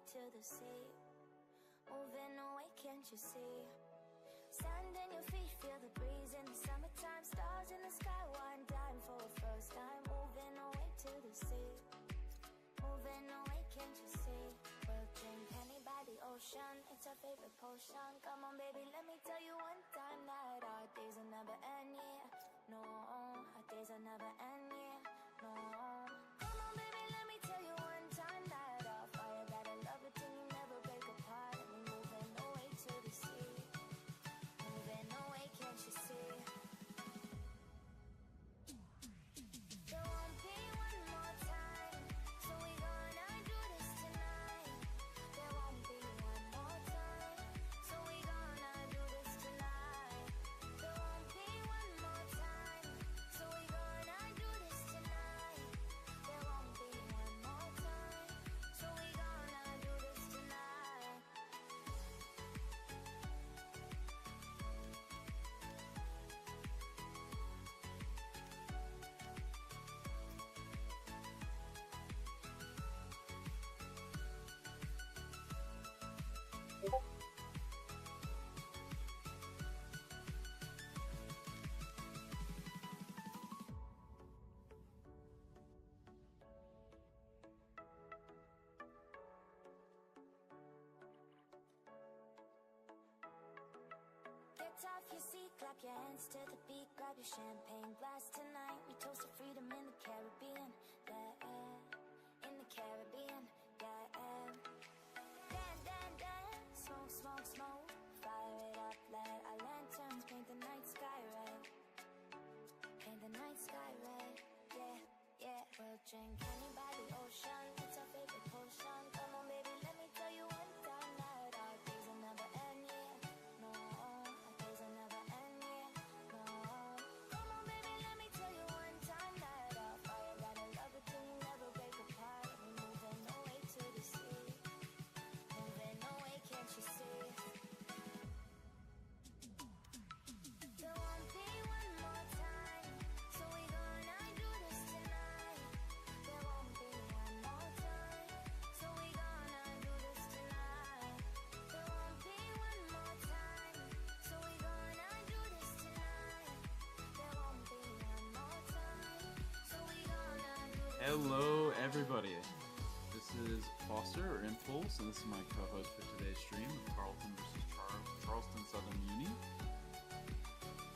to the sea. Moving away, can't you see? Sand in your feet, feel the breeze in the summertime. Stars in the sky, one dime for a first time. Moving away to the sea. Moving away, can't you see? We'll drink honey by the ocean, it's our favorite potion. Come on baby, let me tell you one time that our days will never end, yeah. No, our days will never end, yeah. No. Come on baby, let me tell you one time that our fire got a love it till you never break apart. And we're moving away to the sea. Moving away, can't you see? There won't be one more time, so we gonna do this tonight. There won't be one more time, so we gonna do this tonight. There won't be one more time, so we gonna do this tonight. There won't be one more time, so we gonna do this tonight. Get off your seat, clap your hands to the beat, grab your champagne glass tonight. We toast to freedom in the Caribbean, yeah, in the Caribbean, yeah. Dance, dance, dance, smoke, smoke, smoke, fire it up, let our lanterns paint the night sky red. Paint the night sky red, yeah, yeah. We'll drink honey by the ocean, it's our favorite potion. Come on baby, let me tell you one time that our days will never end, yeah. No, our days will never end, yeah. No. Come on baby, let me tell you one time that our fire got a love it till you never break apart. And we're moving away to the sea. Moving away, can't you see? There won't be one more time, so we gonna do this tonight. There won't be one more time, so we gonna do this tonight. There won't be one more time, so we gonna do this tonight. There won't be one more time, so we gonna do this. Hello, everybody. This is Foster or Impulse, and this is my co-host for today's stream of Carleton versus Charleston Southern Uni.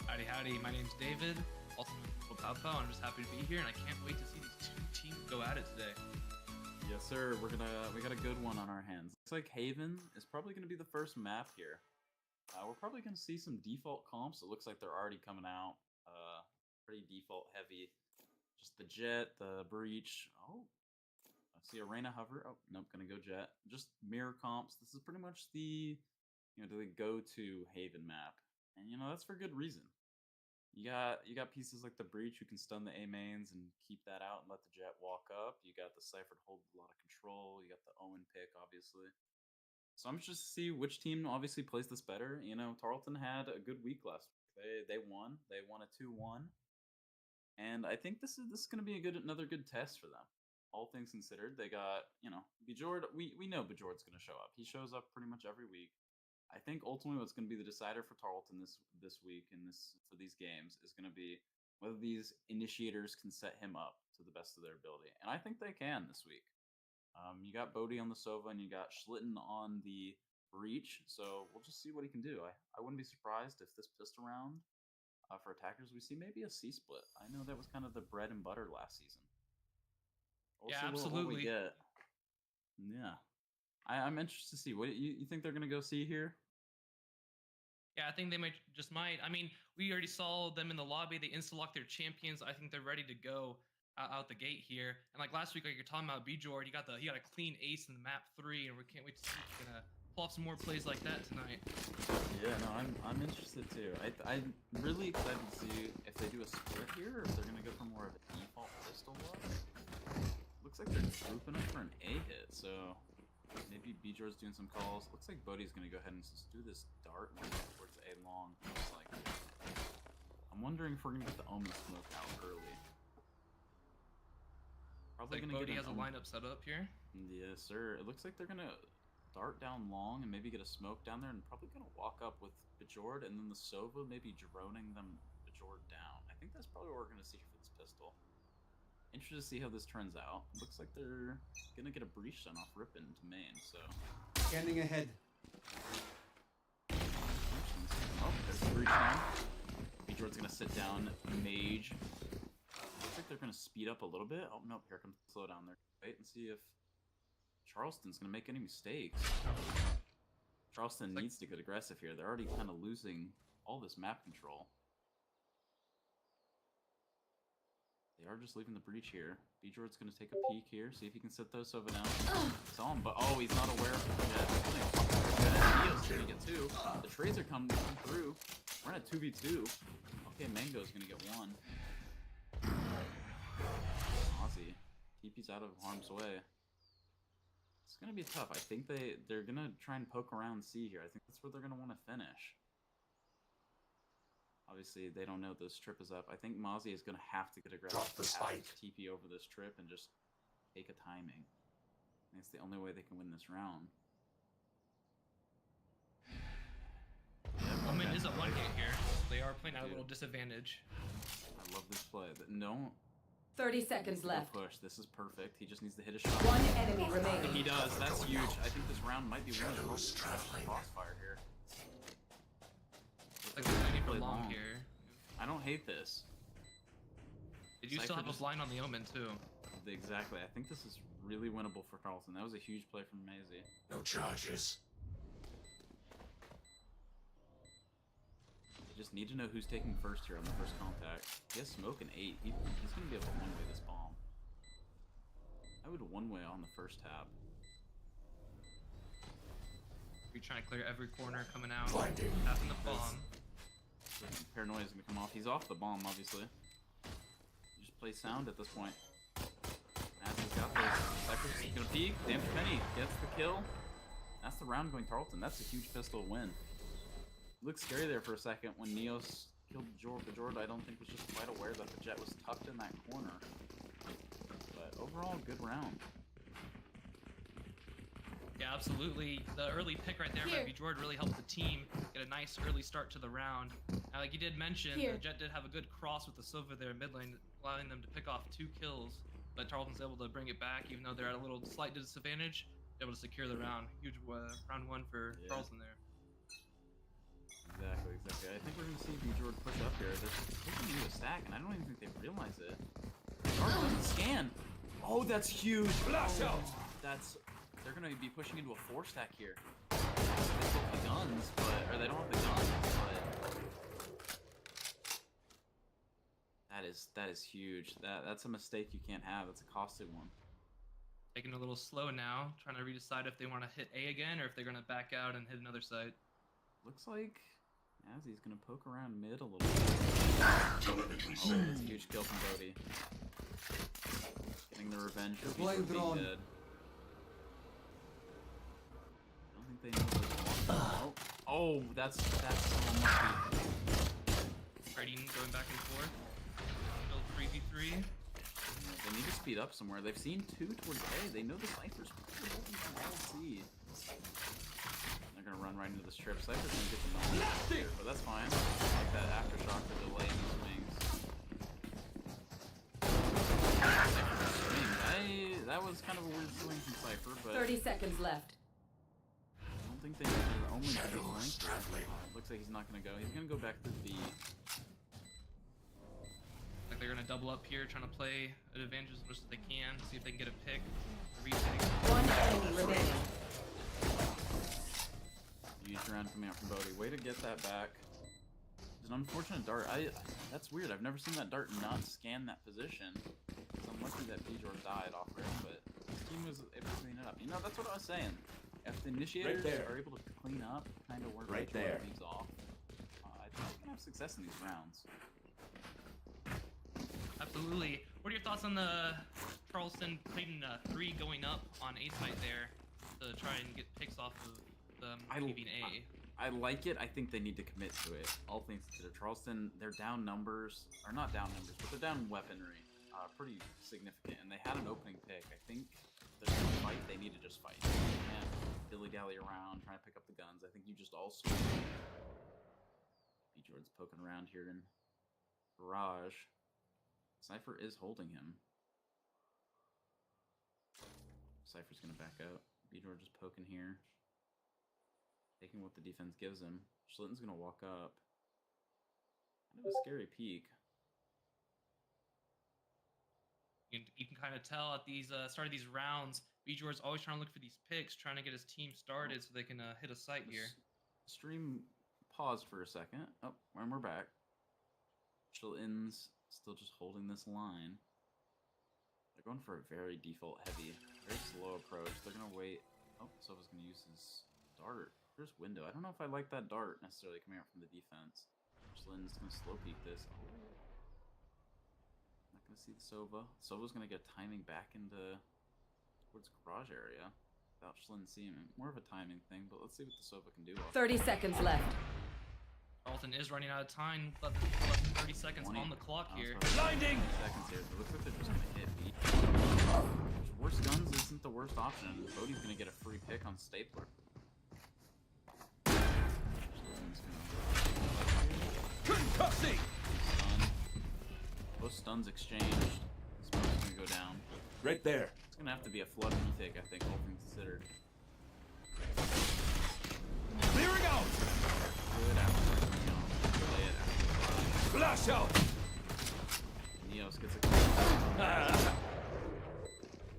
Howdy, howdy. My name's David, Ultimate Pow Pow. I'm just happy to be here, and I can't wait to see these two teams go at it today. Yes, sir. We got a good one on our hands. Looks like Haven is probably going to be the first map here. We're probably going to see some default comps. It looks like they're already coming out. Pretty default heavy. Just the Jet, the Breach. Oh, I see Arena Hover. Oh, nope, gonna go Jet. Just mirror comps. This is pretty much the go-to Haven map, and that's for good reason. You got pieces like the Breach who can stun the A mains and keep that out and let the Jet walk up. You got the Cypher to hold a lot of control. You got the Owen pick, obviously. So I'm just to see which team obviously plays this better. Tarleton had a good week last week. They won. They won a 2-1. And I think this is going to be another good test for them. All things considered, they got, Bjord. We know Bjord's going to show up. He shows up pretty much every week. I think ultimately what's going to be the decider for Tarleton this week and for these games is going to be whether these initiators can set him up to the best of their ability. And I think they can this week. You got Bodie on the Sova and you got Schlitten on the Breach. So we'll just see what he can do. I wouldn't be surprised if this pistol round for attackers, we see maybe a C-split. I know that was kind of the bread and butter last season. We'll Yeah, see what we absolutely. get. Yeah. I'm interested to see. What you think they're going to go see here? Yeah, I think they might. I mean, we already saw them in the lobby. They insta-locked their champions. I think they're ready to go out the gate here. And like last week, like you're talking about Bjord, he got a clean ace in the map 3, and we can't wait to see if he's gonna pull off some more plays like that tonight. Yeah, no, I'm interested too. I'm really excited to see if they do a split here, or if they're gonna go for more of a default pistol look. Looks like they're grouping up for an A hit, so maybe Bjord's doing some calls. Looks like Bodie's gonna go ahead and just do this dart one towards A long. I'm wondering if we're gonna get the Omen smoke out early. Probably Like gonna Bodie get has a lineup set up here. Yes, sir. It looks like they're gonna dart down long and maybe get a smoke down there, and probably gonna walk up with Bajord and then the Sova maybe droning them Bajord down. I think that's probably what we're gonna see for this pistol. Interested to see how this turns out. Looks like they're gonna get a breach done off Ripon to main, so. Scanning ahead. Oh, there's the breach down. Bajord's gonna sit down Mage. Looks like they're gonna speed up a little bit. Oh nope, here comes the slowdown there. Wait and see if Charleston's gonna make any mistakes. Charleston needs to get aggressive here. They're already kind of losing all this map control. They are just leaving the breach here. Bjord's gonna take a peek here, see if he can sit those over down. Saw him, but oh, he's not aware of the jet. Neo's gonna get 2. The trades are coming through. We're in a 2v2. Okay, Mango's gonna get 1. Aussie. TP's out of harm's way. It's gonna be tough. I think they're gonna try and poke around C here. I think that's where they're gonna want to finish. Obviously, they don't know this trip is up. I think Mozzie is gonna have to get aggressive. Drop the spike. TP over this trip and just take a timing. I think it's the only way they can win this round. Omen is a 1-hit here. They are playing at a little disadvantage. I love this play. No. 30 seconds left. Push. This is perfect. He just needs to hit a shot. One enemy remaining. He does. That's huge. I think this round might be winning. Crossfire here. Like they're waiting for long here. I don't hate this. They do still have a blind on the Omen too. Exactly. I think this is really winnable for Carlton. That was a huge play from Maisie. No charges. They just need to know who's taking first here on the first contact. He has smoke and 8. He's going to be able to one-way this bomb. I would one-way on the first tap. We're trying to clear every corner coming out. Blinding. Tapping the bomb. Paranoia is going to come off. He's off the bomb, obviously. You just play sound at this point. As he's got this. Cypher's going to peek. Damn Penny gets the kill. That's the round going Tarleton. That's a huge pistol win. Looked scary there for a second when Neos killed Bajord. I don't think was just quite aware that the jet was tucked in that corner. But overall, good round. Yeah, absolutely. The early pick right there by Bjord really helped the team get a nice early start to the round. Now, like you did mention, the Jet did have a good cross with the Sova there mid lane, allowing them to pick off 2 kills. But Tarleton's able to bring it back, even though they're at a little slight disadvantage. Able to secure the round. Huge round 1 for Tarleton there. Exactly. I think we're going to see Bjord push up here. They're pushing into a stack, and I don't even think they realize it. Bjord doesn't scan. Oh, that's huge. Flash out. They're going to be pushing into a 4-stack here. They still have the guns, or they don't have the guns, but that is huge. That's a mistake you can't have. It's a costly one. Taking a little slow now, trying to redecide if they want to hit A again or if they're going to back out and hit another site. Looks like Azzy's going to poke around mid a little bit. Oh, that's a huge kill from Bodhi. Getting the revenge for being dead. I don't think they know where oh, that's so unlucky. Fighting, going back and forth. Still 3v3. They need to speed up somewhere. They've seen 2 towards A. They know the Cypher's holding from LC. They're gonna run right into the strip. Cypher's gonna get the knowledge here, but that's fine. I like that aftershock to delay these wings. Cypher's swing. That was kind of a weird swing from Cypher, but 30 seconds left. I don't think they need their Omen to be flanked. Looks like he's not gonna go. He's gonna go back to B. Like they're gonna double up here, trying to play an advantage as much as they can, see if they can get a pick. One enemy remaining. Huge round coming out from Bodhi. Way to get that back. It's an unfortunate dart. That's weird. I've never seen that dart not scan that position. It's unlucky that Bjord died off it, but the team was able to clean it up. You know, that's what I was saying. If the initiators are able to clean up, kind of work Bjord leaves off, I think they can have success in these rounds. Absolutely. What are your thoughts on the Charleston playing 3 going up on A site there to try and get picks off of them leaving A? I like it. I think they need to commit to it. All things considered, Charleston, they're down numbers, or not down numbers, but they're down weaponry, pretty significant, and they had an opening pick. I think they're gonna fight, they need to just fight. You can't dilly-dally around, trying to pick up the guns. I think you just all swing. B-Jordan's poking around here in Garage. Cypher is holding him. Cypher's gonna back out. B-Jordan just poking here. Taking what the defense gives him. Schlitten's gonna walk up. Kind of a scary peek. You can kind of tell at these start of these rounds, B-Jordan's always trying to look for these picks, trying to get his team started so they can hit a site here. Stream paused for a second. Oh, and we're back. Schlitten's still just holding this line. They're going for a very default heavy, very slow approach. They're gonna wait. Oh, Sova's gonna use his dart. There's window. I don't know if I like that dart necessarily coming out from the defense. Schlitten's gonna slow peek this. Oh. Not gonna see the Sova. Sova's gonna get timing back into towards garage area without Schlitten seeing him. More of a timing thing, but let's see what the Sova can do. 30 seconds left. Charleston is running out of time. Less than 30 seconds on the clock here. Blinding! Seconds here. It looks like they're just gonna hit B. Worst guns isn't the worst option. Bodie's gonna get a free pick on Stapler. Concussing! Stun. Both stuns exchanged. Smoke's gonna go down. Right there. It's gonna have to be a flood retake, I think, all things considered. Clearing out! Good after play it after. Flash out! Neos gets a kill.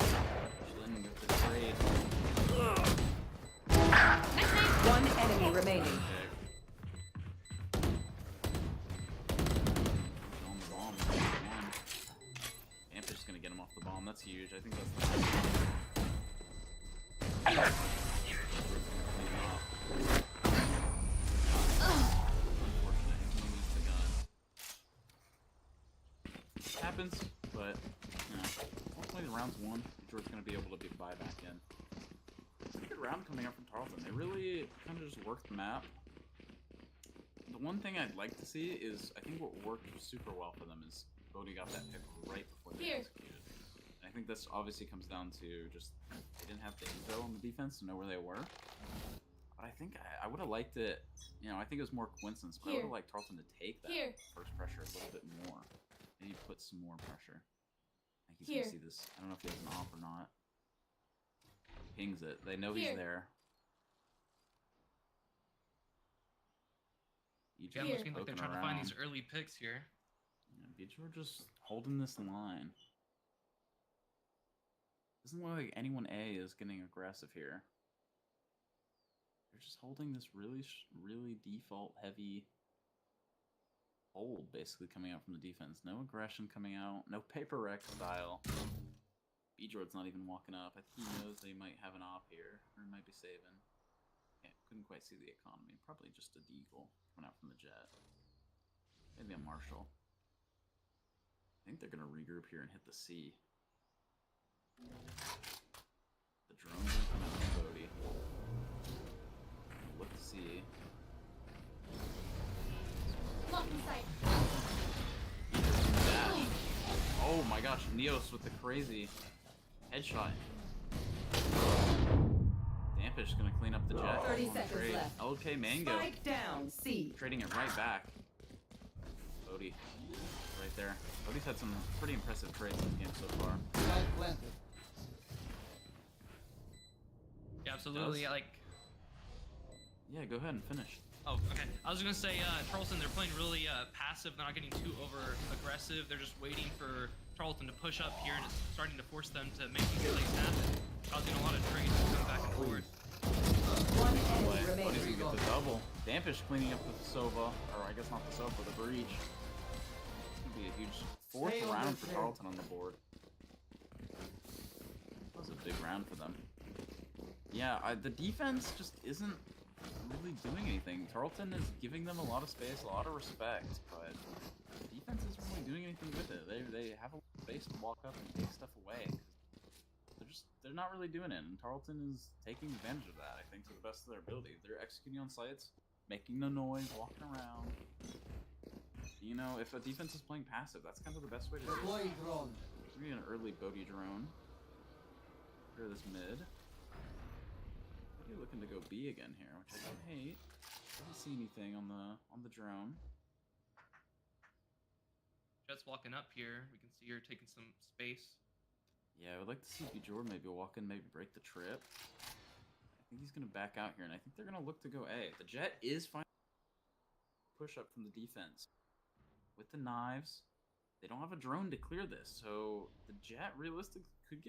Schlitten with the trade. One enemy remaining. On the bomb. One. Amp's just gonna get him off the bomb. That's huge. I think that's the happens, but you know, hopefully the round's won. George's gonna be able to buy back in. It's a good round coming up from Charleston. They really kind of just worked the map. The one thing I'd like to see is, I think what worked super well for them is Bodie got that pick right before they executed. And I think this obviously comes down to just they didn't have the info on the defense to know where they were. But I think I would have liked it. You know, I think it was more coincidence, but I would have liked Charleston to take that first pressure a little bit more. Maybe put some more pressure. I think he's gonna see this. I don't know if he has an op or not. Pings it. They know he's there. Yeah, I'm looking like they're trying to find these early picks here. Yeah, Beach are just holding this line. Doesn't look like anyone A is getting aggressive here. They're just holding this really default heavy hold basically coming out from the defense. No aggression coming out. No paper wreck style. B-Jordan's not even walking up. I think he knows they might have an op here. Or might be saving. Yeah, couldn't quite see the economy. Probably just a deagle coming out from the jet. Maybe a Marshall. I think they're going to regroup here and hit the C. The drone's going to come out from Bodie. Look to see. Oh my gosh, Neos with the crazy headshot. Dampish is gonna clean up the jet. 30 seconds left. LK Mango. Spike down, C. Trading it right back. Bodie. Right there. Bodie's had some pretty impressive trades in this game so far. Yeah, absolutely. Yeah, go ahead and finish. Oh, okay. I was gonna say, Charleston, they're playing really passive. They're not getting too over aggressive. They're just waiting for Charleston to push up here, and it's starting to force them to make these plays happen, causing a lot of trades coming back and forth. One enemy Bodie's remaining. gonna get the double. Dampish cleaning up with the Sova, or I guess not the Sova, the Breach. It's gonna be a huge fourth round for Charlton on the board. That was a big round for them. Yeah, the defense just isn't really doing anything. Charlton is giving them a lot of space, a lot of respect, but the defense isn't really doing anything with it. They have a space to walk up and take stuff away. They're not really doing it, and Charlton is taking advantage of that, I think, to the best of their ability. They're executing on sites, making the noise, walking around. You know, if a defense is playing passive, that's kind of the best way to do it. There's gonna be an early Bodie drone. Clear this mid. Maybe looking to go B again here, which I don't hate. Doesn't see anything on the drone. Jet's walking up here. We can see her taking some space. Yeah, I would like to see Jordan maybe walk in, maybe break the trip. I think he's gonna back out here, and I think they're gonna look to go A. The Jet is finally push up from the defense with the knives. They don't have a drone to clear this, so the Jet realistically could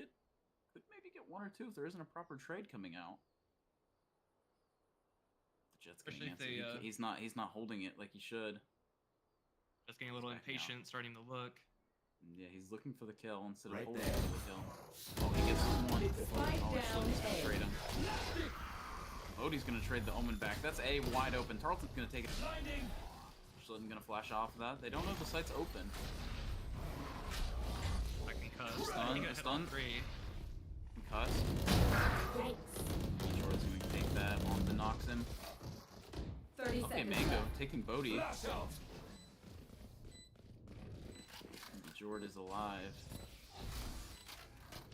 maybe get one or two if there isn't a proper trade coming out. The Jet's getting answered. He's not holding it like he should. Just getting a little impatient, starting to look. Yeah, he's looking for the kill instead of Right holding there. for the kill. Oh, he gets one. Spike Oh, down Schlitten's gonna A. trade him. Odie's gonna trade the Omen back. That's A wide open. Tarleton's gonna take it. Schlitten gonna flash off of that. They don't know the site's open. I can cuss. Stun, He got hit stun. on 3. Cuss. Jordan's gonna take that on the knocks him. 30 Okay, seconds Mango left. taking Bodhi. Blast out. Jord is alive.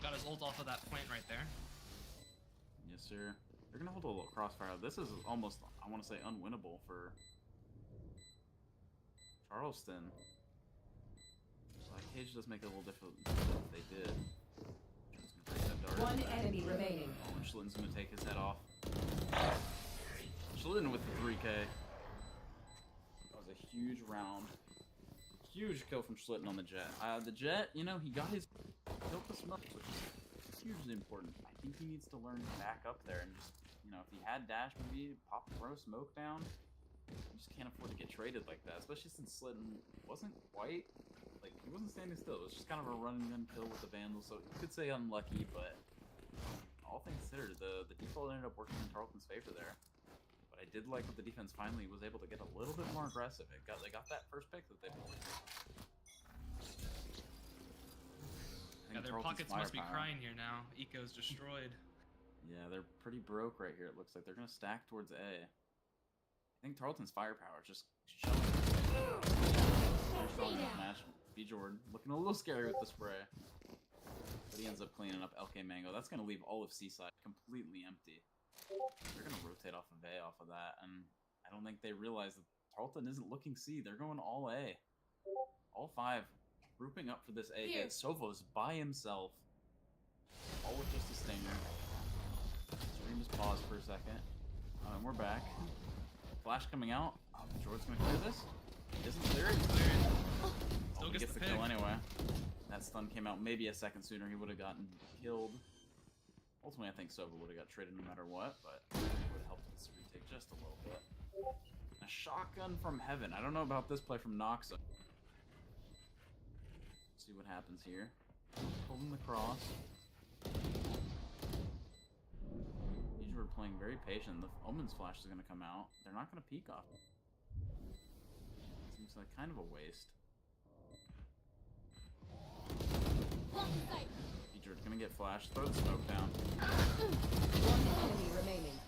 Got his ult off of that plant right there. Yes, sir. They're gonna hold a little crossfire. This is almost, I want to say, unwinnable for Charleston. Like, Cage does make it a little difficult if they did. Just gonna break that dart. One enemy remaining. Oh, and Schlitten's gonna take his head off. Schlitten with the 3K. That was a huge round. Huge kill from Schlitten on the Jet. The Jet, you know, he got his kill to smoke, which is hugely important. I think he needs to learn to back up there and just, you know, if he had dash, maybe throw smoke down. You just can't afford to get traded like that, especially since Schlitten wasn't quite, like, he wasn't standing still. It was just kind of a run and gun kill with the Vandal, so you could say unlucky, but all things considered, the default ended up working in Tarleton's favor there. I did like that the defense finally was able to get a little bit more aggressive. They got that first pick that they've been looking for. Yeah, their pockets must be crying here now. Eco's destroyed. Yeah, they're pretty broke right here. It looks like they're gonna stack towards A. I think Tarleton's firepower is just showing. Very strong in this match. B Jordan looking a little scary with the spray, but he ends up cleaning up LK Mango. That's gonna leave all of Seaside completely empty. They're gonna rotate off of A off of that, and I don't think they realize that Tarleton isn't looking C. They're going all A. All 5 grouping up for this A hit. Sovo's by himself. All with just a stinger. Stream just paused for a second. And we're back. Flash coming out. Oh, Jordan's gonna clear this. He doesn't clear it. Still He gets the pick. kill anyway. That stun came out maybe a second sooner. He would have gotten killed. Ultimately, I think Sova would have got traded no matter what, but it would have helped this retake just a little bit. A shotgun from heaven. I don't know about this play from Noxa. See what happens here. Holding the cross. These were playing very patient. The Omen's flash is going to come out. They're not going to peek off. Seems like kind of a waste. Jordan's gonna get flashed, throw the smoke down. One enemy remaining.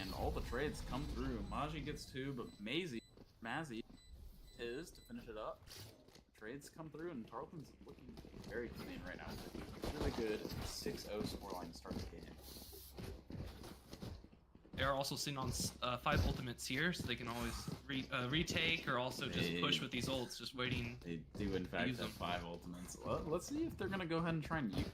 And all the trades come through. Maji gets 2, but Mazzy is to finish it up. Trades come through, and Tarleton's looking very clean right now. Really good 6-0 scoreline to start the game. They're also sitting on 5 ultimates here, so they can always retake or also just push with these ults, just waiting. They do, in fact, have 5 ultimates. Let's see if they're gonna go ahead and try and use.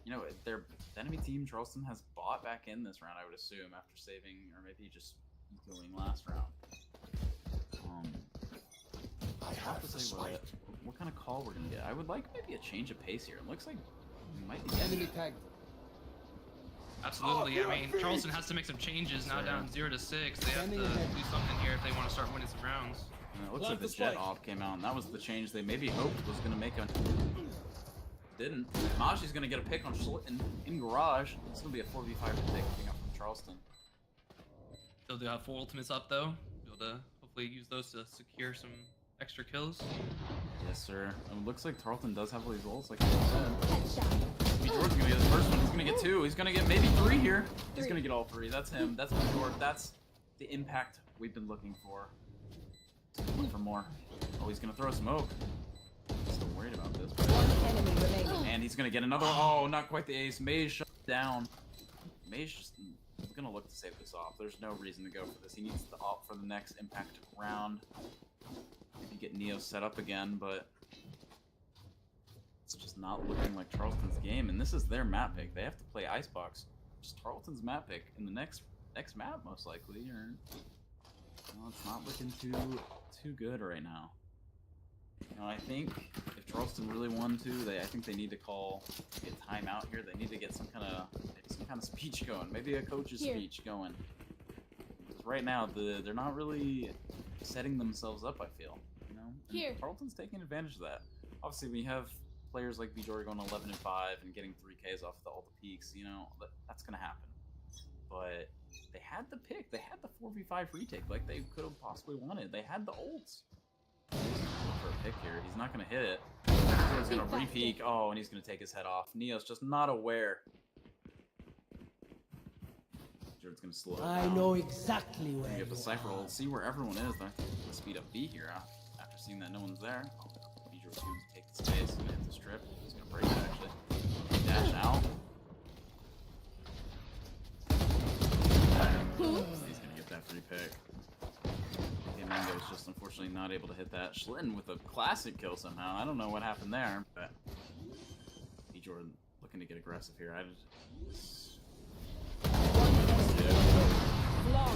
You know, the enemy team, Charleston, has bought back in this round, I would assume, after saving, or maybe just going last round. I have to say what kind of call we're gonna get. I would like maybe a change of pace here. It looks like we might be Enemy tagged. Absolutely. I mean, Charleston has to make some changes now, down 0-6. They have to do something here if they want to start winning some rounds. And it looks like the Jet op came out, and that was the change they maybe hoped was gonna make a. Didn't. Maji's gonna get a pick on Schlitten in garage. It's gonna be a 4v5 pick coming up from Charleston. They'll do have 4 ultimates up though. Be able to hopefully use those to secure some extra kills. Yes, sir. It looks like Tarleton does have all these ults, like I said. Jordan's gonna get his first one. He's gonna get 2. He's gonna get maybe 3 here. He's gonna get all 3. That's him. That's Jordan. That's the impact we've been looking for. Look for more. Oh, he's gonna throw smoke. Still worried about this. One enemy remaining. And he's He's gonna get another. Oh, not quite the ace. Maze shut down. Maze just gonna look to save this off. There's no reason to go for this. He needs to opt for the next impact round. Maybe get Neo set up again, but it's just not looking like Charleston's game. And this is their map pick. They have to play Icebox. Just Charleston's map pick in the next map, most likely. Or well, it's not looking too good right now. You know, I think if Charleston really wanted to, I think they need to call a timeout here. They need to get some kind of speech going, maybe a coach's speech going. Because right now, they're not really setting themselves up. I feel, you know. And Charleston's taking advantage of that. Obviously, we have players like VJory going 11-5 and getting 3Ks off all the peaks. You know, that's gonna happen. But they had the pick. They had the 4v5 retake like they could have possibly wanted. They had the ults. For a pick here. He's not going to hit it. He's going to re-peek. Oh, and he's going to take his head off. Neo's just not aware. Jared's going to slow it down. I know exactly where you have the Cypher ult. See where everyone is. They're going to speed up B here after seeing that no one's there. Oh, Jared's going to take the space and hit the strip. He's going to break it, actually. Dash out. He's going to get that free pick. Mango's just unfortunately not able to hit that. Schlitten with a classic kill somehow. I don't know what happened there, but Jordan looking to get aggressive here. He's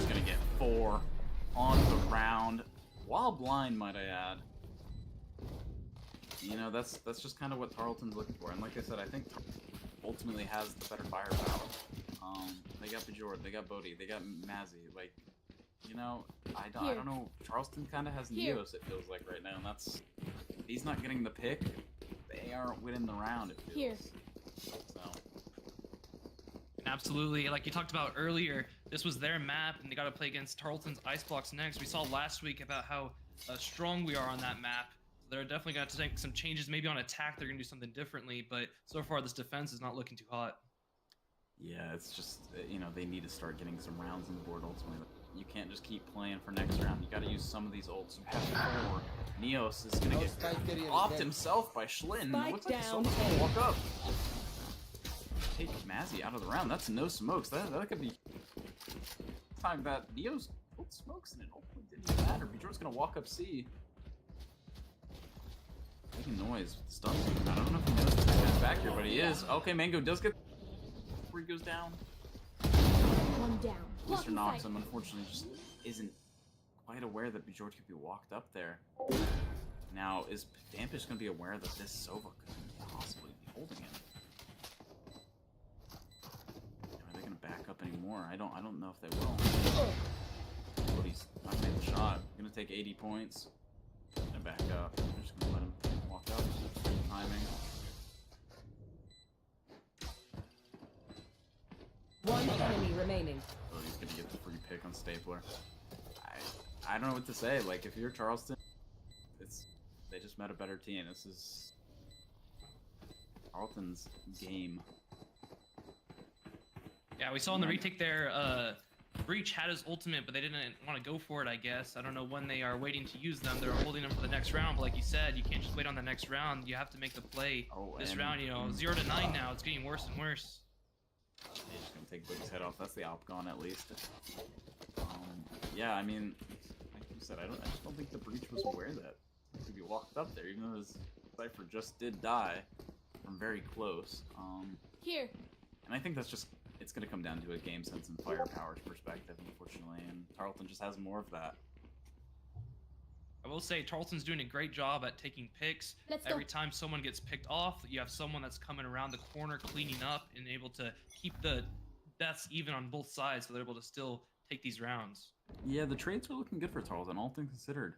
gonna get 4 on the round while blind, might I add. You know, that's just kind of what Tarleton's looking for, and like I said, I think ultimately has the better firepower. They got Bajord, they got Bodhi, they got Mazzy. Like, you know, I don't know. Charleston kind of has Neos, it feels like right now, and that's he's not getting the pick. They aren't winning the round. It feels. So. Absolutely, like you talked about earlier, this was their map, and they got to play against Tarleton's Icebox next. We saw last week about how strong we are on that map. So they're definitely going to take some changes. Maybe on attack, they're going to do something differently. But so far, this defense is not looking too hot. Yeah, it's just, you know, they need to start getting some rounds on the board ultimately. You can't just keep playing for next round. You got to use some of these ults. You have 4. Neos is going to get offed himself by Schlitten. It looks like Sova's going to walk up. Take Mazzy out of the round. That's no smokes. That could be time that Neos put smokes and it ultimately didn't even matter. Bjorn's going to walk up C. Making noise with the stun. I don't know if he knows if he's back here, but he is. Okay, Mango does get where he goes down. One down. Mr. Noxum unfortunately just isn't quite aware that Bjorn could be walked up there. Now, is Dampish going to be aware that this Sova could possibly be holding him? Are they going to back up anymore? I don't know if they will. But he's not going to make the shot. Going to take 80 points. And back up. They're just going to let him walk up. Timing. One enemy remaining. Oh, he's going to get the free pick on Stapler. I don't know what to say. Like, if you're Charleston, they just met a better team. This is Charleston's game. Yeah, we saw in the retake there, Breach had his ultimate, but they didn't want to go for it, I guess. I don't know when they are waiting to use them. They're holding them for the next round, but like you said, you can't just wait on the next round. You have to make the play this round, you know. 0-9 now, it's getting worse and worse. He's just going to take Boogie's head off. That's the Alpgon, at least. Yeah, I mean, like you said, I just don't think the Breach was aware that he could be walked up there, even though his Cypher just did die from very close. Here. And I think that's just, it's going to come down to a game sense and firepower perspective, unfortunately, and Tarleton just has more of that. I will say Tarleton's doing a great job at taking picks. Every time someone gets picked off, you have someone that's coming around the corner cleaning up and able to keep the deaths even on both sides, so they're able to still take these rounds. Yeah, the trades are looking good for Tarleton, all things considered.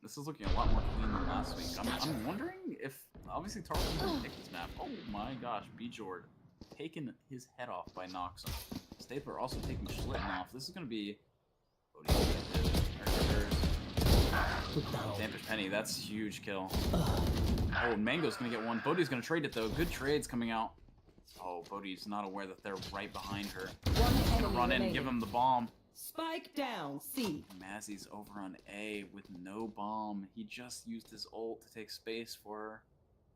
This is looking a lot more clean than last week. I'm wondering if, obviously Tarleton didn't pick this map. Oh my gosh, Bjord taking his head off by Noxum. Stapler also taking Schlitten off. This is going to be... Dampish Penny, that's a huge kill. Oh, Mango's gonna get one. Bodhi's gonna trade it though. Good trades coming out. Oh, Bodhi's not aware that they're right behind her. She's gonna run in and give him the bomb. Spike down, C. Mazzy's over on A with no bomb. He just used his ult to take space for her.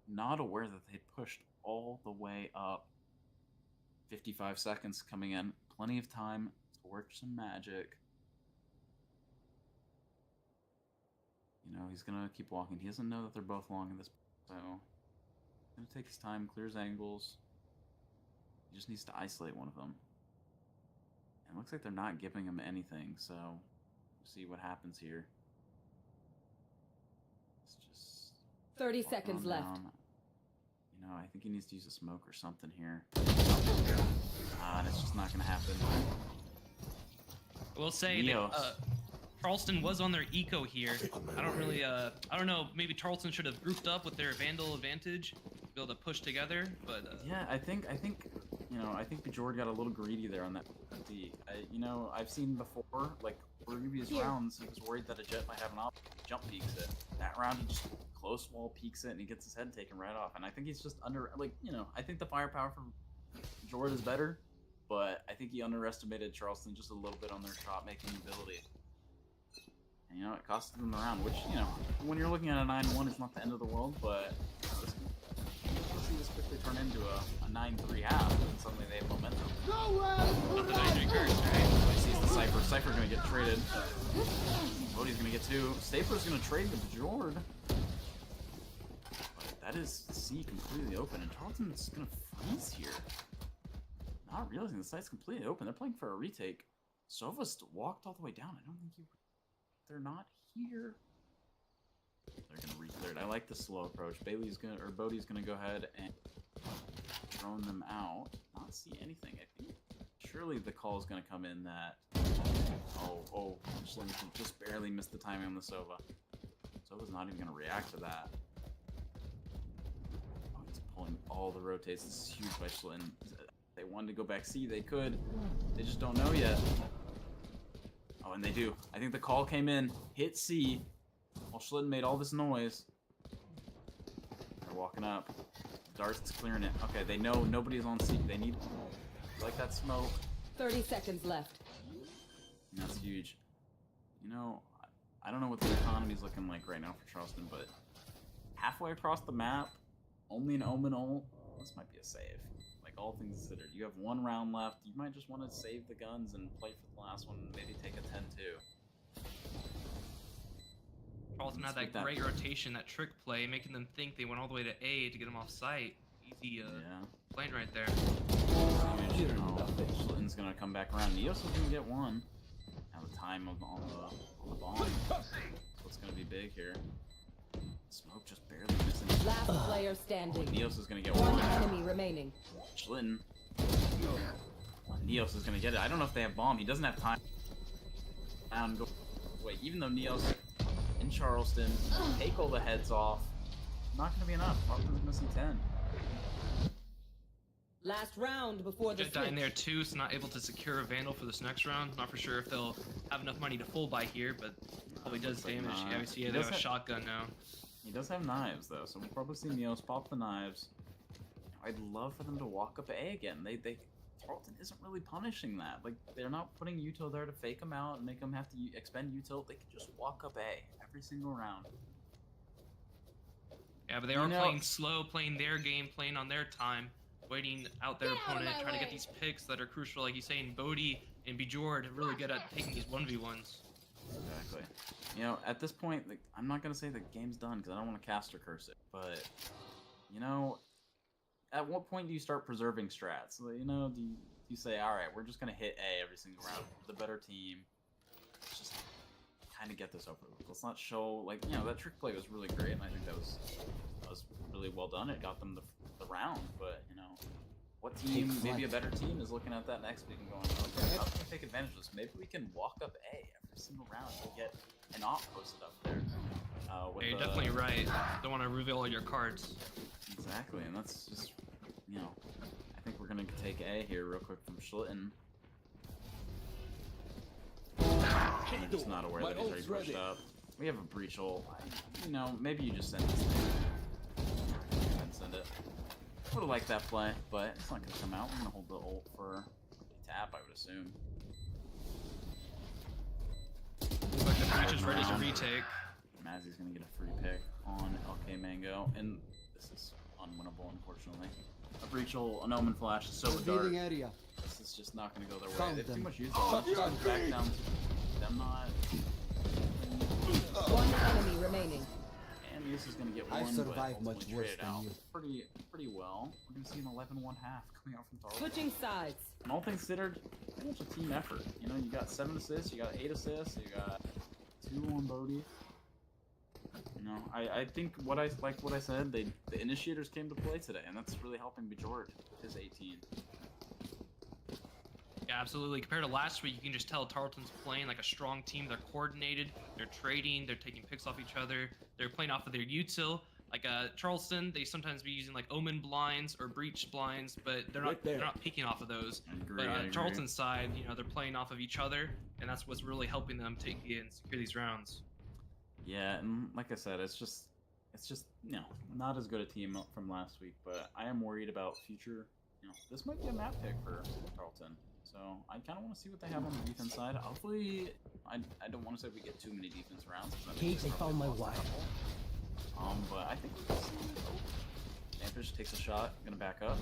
not aware that they pushed all the way up. 55 seconds coming in. Plenty of time to work some magic. You know, he's going to keep walking. He doesn't know that they're both long in this, so he's going to take his time, clears angles. He just needs to isolate one of them. And it looks like they're not giving him anything, so we'll see what happens here. It's just 30 seconds left. Down. You know, I think he needs to use a smoke or something here. And it's just not going to happen. I will say that Charleston was on their eco here. I don't know, maybe Charleston should have grouped up with their Vandal advantage, be able to push together, but... Yeah, I think, you know, I think Bjord got a little greedy there on that D. You know, I've seen before, like, previous rounds, he was worried that a Jet might have an option. Jump peeks it. That round, he just close wall peeks it, and he gets his head taken right off. And I think he's just you know, I think the firepower from Bjord is better, but I think he underestimated Charleston just a little bit on their shot-making ability. And, you know, it costed them the round, which, you know, when you're looking at a 9-1, it's not the end of the world, but we'll see this quickly turn into a 9-3 half, and suddenly they have momentum. Not that I curse, right? He sees the Cypher. Cypher's gonna get traded. Bodhi's gonna get 2. Staper's gonna trade the Bjord. But that is C completely open, and Charlton's gonna freeze here. Not realizing the site's completely open. They're playing for a retake. Sova's walked all the way down. I don't think they're not here. They're gonna re-clear it. I like the slow approach. Bodhi's gonna go ahead and drone them out. Not see anything. I think surely the call is gonna come in that. Oh, Schlimm just barely missed the timing on the Sova. Sova's not even gonna react to that. Oh, he's pulling all the rotates. This is huge by Schlitten. They wanted to go back C, they could. They just don't know yet. Oh, and they do. I think the call came in, hit C, while Schlitten made all this noise. They're walking up. Dart's clearing it. Okay, they know nobody's on C. They need, like, that smoke. 30 seconds left. And that's huge. You know, I don't know what the economy's looking like right now for Charleston, but halfway across the map, only an Omen ult, this might be a save. Like, all things considered. You have 1 round left. You might just want to save the guns and play for the last one and maybe take a 10-2. Charleston had that great rotation, that trick play, making them think they went all the way to A to get them off site. Easy plane right there. Huge. Oh, Schlitten's gonna come back around. Neos is gonna get 1. Now the time on the bomb. What's gonna be big here? Smoke just barely missing. Last player standing. Neos is gonna get 1 1. enemy remaining. Schlitten. Neos is gonna get it. I don't know if they have bomb. He doesn't have time. Go. Wait, even though Neos in Charleston take all the heads off, not gonna be enough. Charleston's missing 10. Last round before the Jet dying there too, so not able to secure a Vandal for this next round. Not for sure if they'll have enough money to full buy here, but probably does damage. Yeah, we see they have a shotgun now. He does have knives though, so we'll probably see Neos pop the knives. I'd love for them to walk up A again. Charleston isn't really punishing that. Like, they're not putting util there to fake them out and make them have to expend util. They could just walk up A every single round. Yeah, but they are playing slow, playing their game, playing on their time, waiting out their opponent, trying to get these picks that are crucial. Like he's saying, Bodhi and Bjord are really good at taking these 1v1s. Exactly. You know, at this point, like, I'm not going to say the game's done because I don't want to cast or curse it, but, you know, at what point do you start preserving strats? You know, do you say, all right, we're just going to hit A every single round. We're the better team. Let's just kind of get this over with. Let's not show, like, you know, that trick play was really great, and I think that was really well done. It got them the round, but, you know, what team, maybe a better team, is looking at that next week and going, okay, how can we take advantage of this? Maybe we can walk up A every single round to get an op posted up there. Yeah, you're definitely right. Don't want to reveal all your cards. Exactly, and that's just, you know, I think we're going to take A here real quick from Schlitten. I'm just not aware that he's already pushed up. We have a breach ult. You know, maybe you just send this thing. And send it. Would have liked that play, but it's not going to come out. We're going to hold the ult for a tap, I would assume. Looks like the breach is ready to retake. Mazzy's going to get a free pick on LK Mango. And This is unwinnable, unfortunately. A breachal, an omen flash, so a dart. area. This is just not going to go their way. Found They have too them. much use. Back down to them not. One enemy remaining. And this is going to get one, I've survived but much ultimately worse traded than out you. pretty well. We're going to see an 11-1 half coming out from Tarleton. Switching sides. And all things considered, pretty much a team effort. You know, you got 7 assists, you got 8 assists, you got 2 on Bodhi. You know, I think what I said, the initiators came to play today, and that's really helping Bjord with his 18. Yeah, absolutely. Compared to last week, you can just tell Tarleton's playing like a strong team. They're coordinated, they're trading, they're taking picks off each other, they're playing off of their util. Like Charleston, they sometimes be using like omen blinds or breach blinds, but they're not peeking off of those. I agree, But Charleston's side, you know, they're playing off of each other, and that's what's really helping them take and secure these rounds. Yeah, and like I said, it's just you know, not as good a team from last week, but I am worried about future. You know, this might be a map pick for Tarleton. So I kind of want to see what they have on the defense side. Hopefully, I don't want to say we get too many defense rounds. Kate, I found my wife. But I think we can see. Ampish takes a shot, gonna back up.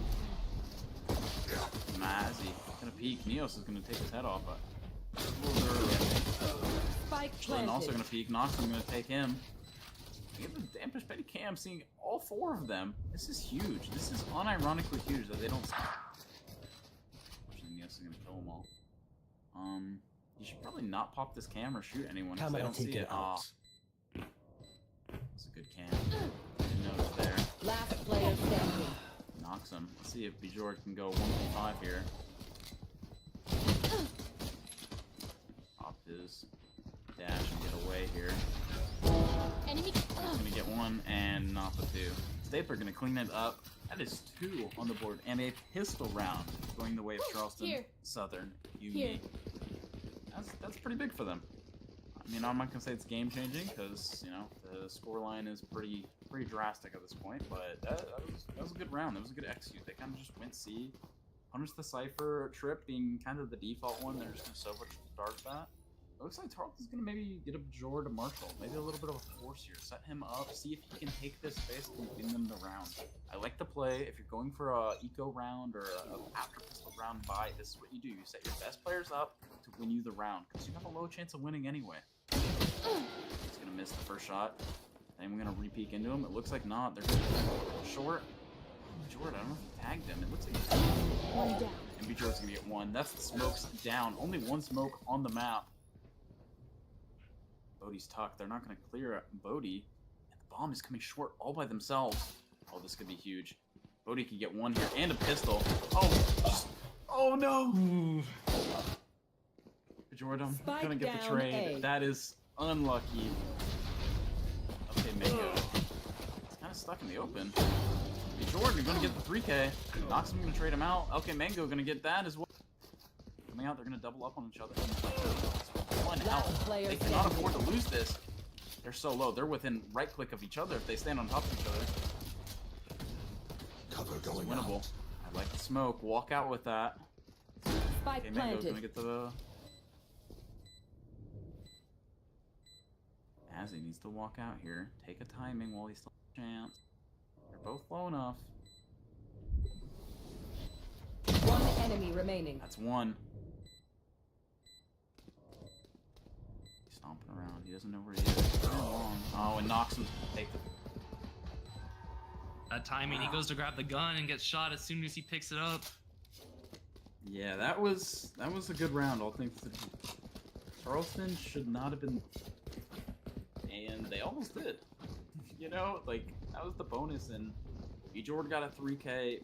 Mazzy gonna peek. Neos is gonna take his head off, but a little early, I think. Spike Jillian also planted. gonna peek. Noxum gonna take him. Look at the Ampish Petty Cam seeing all 4 of them. This is huge. This is unironically huge that they don't. Neos is gonna kill them all. You should probably not pop this cam or shoot anyone if they don't see it. Aw. That's a good cam. Didn't know it was there. Last player standing. Knocks him. Let's see if Bjord can go 1v5 here. Pop his dash and get away here. Enemy. He's gonna get 1 and not the 2. Stapler gonna clean it up. That is 2 on the board and a pistol round going the way of Charleston Here. Southern. You Here. me. That's pretty big for them. I mean, I'm not gonna say it's game changing because you know the scoreline is pretty drastic at this point. But that was a good round. That was a good execute. They kind of just went C, punished the Cypher trip being kind of the default one. They're just gonna so much start that. It looks like Tarleton's gonna maybe get a Bjord to Marshall. Maybe a little bit of a force here. Set him up. See if he can take this space and win them the round. I like the play. If you're going for a eco round or a after pistol round buy, this is what you do. You set your best players up to win you the round because you have a low chance of winning anyway. He's gonna miss the first shot. Then we're gonna re-peek into him. It looks like not. They're gonna go short. Bjord, I don't know if he tagged him. It looks like he's One down. and Bjord's gonna get 1. That's the smokes down. Only 1 smoke on the map. Bodhi's tucked. They're not gonna clear Bodhi. And the bomb is coming short all by themselves. Oh, this could be huge. Bodhi can get 1 here and a pistol. Oh no! Jordan, Spike gonna get the down trade. A. That is unlucky. Okay, Mango. It's kind of stuck in the open. Hey, Jordan, you're gonna get the 3K. Noxum gonna trade him out. Okay, Mango gonna get that as well. Coming out, they're gonna double up on each other. 1 health. player They cannot standing. afford to lose this. They're so low. They're within right click of each other if they stand on top of each other. Cover It's going winnable. out. I like the smoke. Walk out with that. Spike Okay, Mango's planted. gonna get the. As he needs to walk out here, take a timing while he still has a chance. They're both low enough. One enemy remaining. That's 1. He's stomping around. He doesn't know where he is. Oh, and knocks him. Take the. That timing, he goes to grab the gun and gets shot as soon as he picks it up. Yeah, that was a good round. All things considered. Charleston should not have been, and they almost did. You know, like that was the bonus. And Bjord got a 3K.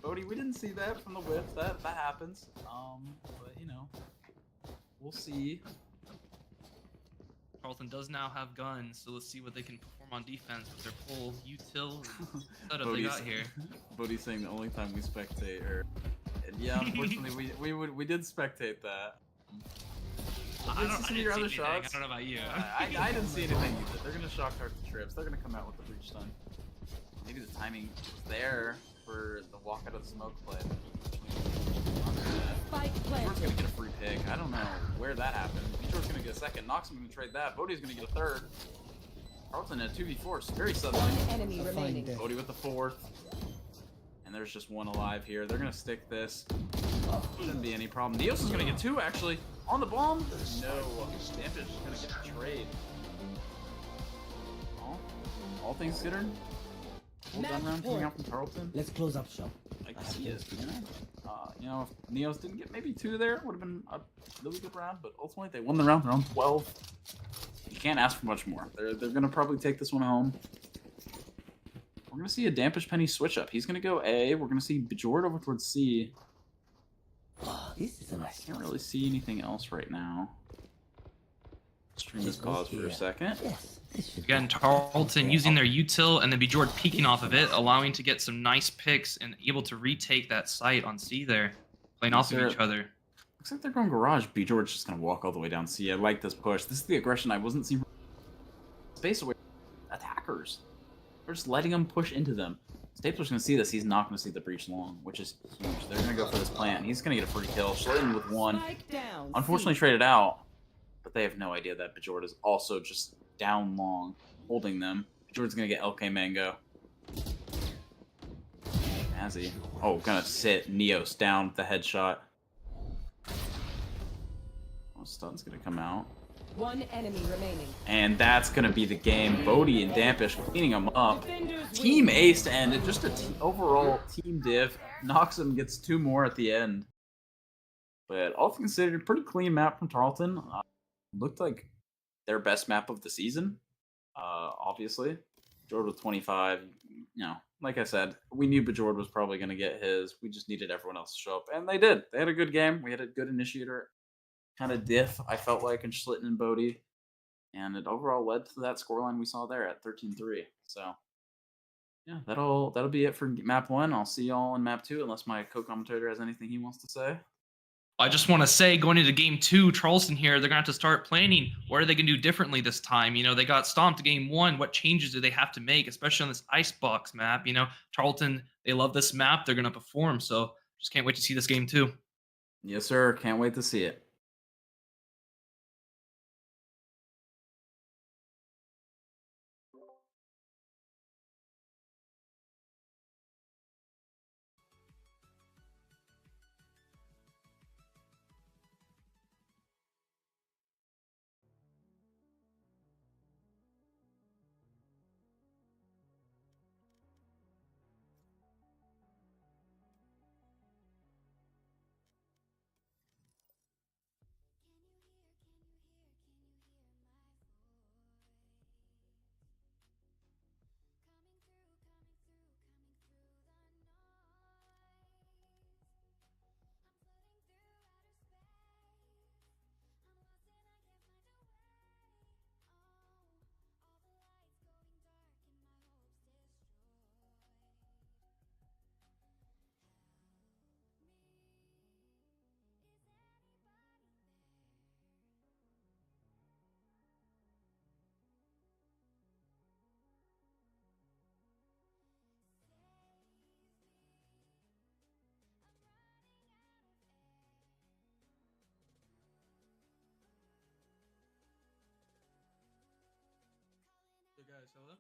Bodhi, we didn't see that from the whiff. That happens. But you know, we'll see. Charleston does now have guns, so let's see what they can perform on defense with their full util setup they got here. Bodhi's saying the only time we spectate, and yeah, unfortunately we did spectate that. I Did you see your other didn't see anything. shots? I don't know about you. I didn't see anything either. They're gonna shock our trips. They're gonna come out with the breach stun. Maybe the timing was there for the walk out of the smoke play. Spike Bjord's planted. gonna get a free pick. I don't know where that happened. Bjord's gonna get a second. Noxum gonna trade that. Bodhi's gonna get a third. Charleston at 2v4, very suddenly. One enemy remaining. Bodie with the 4th. And there's just one alive here. They're going to stick this. Shouldn't be any problem. Neos is going to get 2, actually. On the bomb? No. Dampish is going to get a trade. All things considered, full gun round coming out from Charlton. Let's close up shop. I can see it. You know, if Neos didn't get maybe 2 there, would have been a really good round. But ultimately, they won the round. They're on 12. You can't ask for much more. They're going to probably take this one home. We're going to see a Dampish Penny switch up. He's going to go A. We're going to see Bejord over towards C. Oh, this is a nice. Can't really see anything else right now. Stream this pause for a second. Yes, this should Again, Charlton using their util and then Bejord peeking off of it, allowing to get some nice picks and able to retake that site on C there, playing off of each other. Looks like they're going garage. Bejord's just going to walk all the way down C. I like this push. This is the aggression I wasn't seeing. Space away attackers. We're just letting them push into them. Stapler's going to see this. He's not going to see the breach long, which is huge. They're going to go for this plant. He's going to get a free kill. Schlitten with 1. Down. Unfortunately traded out, but they have no idea that Bejord is also just down long, holding them. Bejord's going to get LK Mango. Mazzy. Oh, going to sit Neos down with the headshot. Oh, stun's going to come out. One enemy remaining. And that's going to be the game. Bodie and Dampish cleaning them up. Team ace to end it. Just a overall team div. Noxum gets 2 more at the end. But all things considered, pretty clean map from Charlton. Looked like their best map of the season, obviously. Bejord with 25. You know, like I said, we knew Bejord was probably going to get his. We just needed everyone else to show up. And they did. They had a good game. We had a good initiator kind of diff, I felt like, in Schlitten and Bodie. And it overall led to that scoreline we saw there at 13-3. So, yeah, that'll be it for map 1. I'll see y'all in map 2, unless my co-commentator has anything he wants to say. I just want to say, going into game 2, Charleston here, they're going to have to start planning. What are they going to do differently this time? You know, they got stomped game 1. What changes do they have to make, especially on this icebox map? You know, Charlton, they love this map. They're going to perform. So just can't wait to see this game 2. Yes, sir. Can't wait to see it. Hey guys, hello?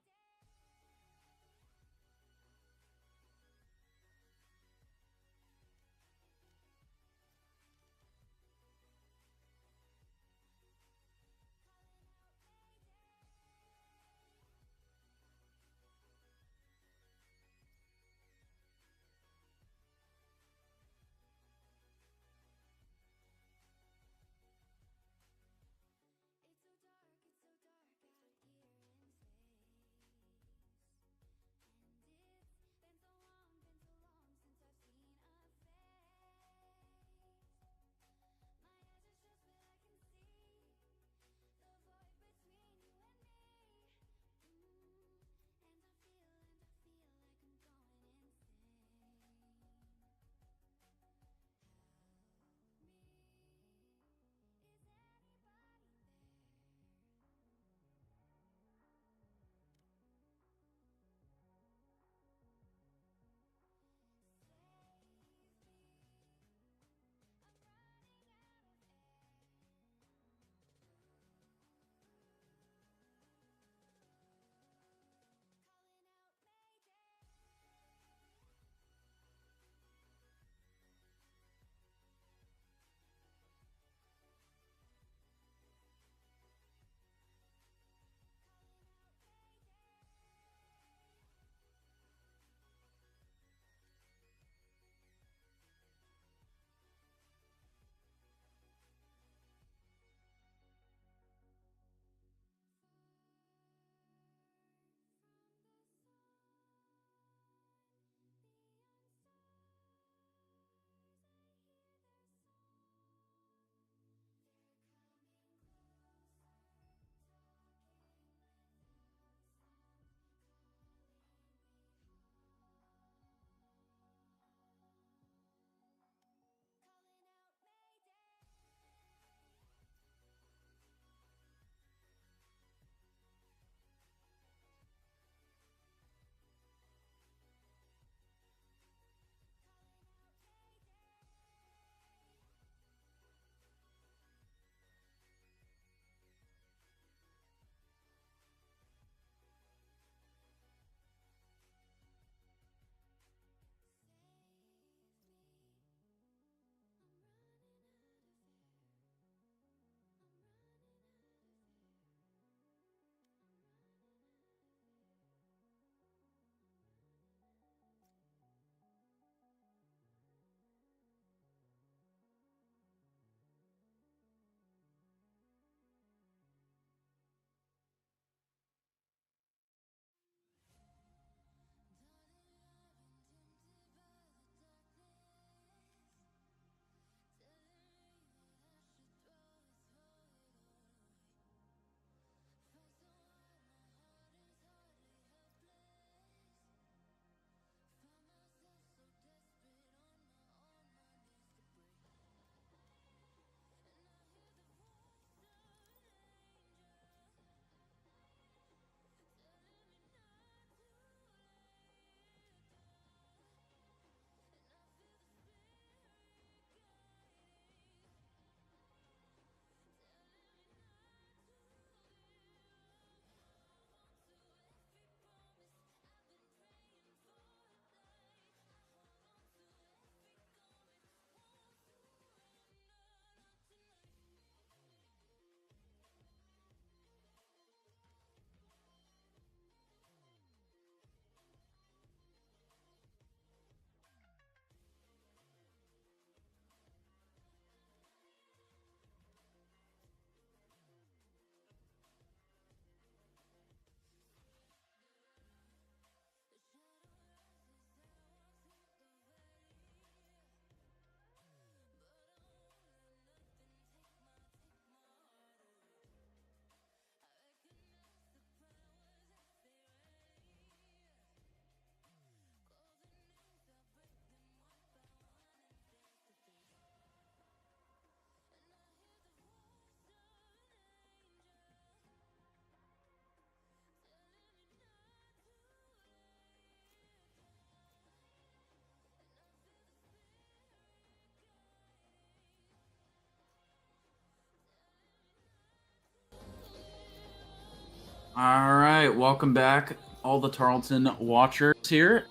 All right, welcome back, all the Tarleton watchers here.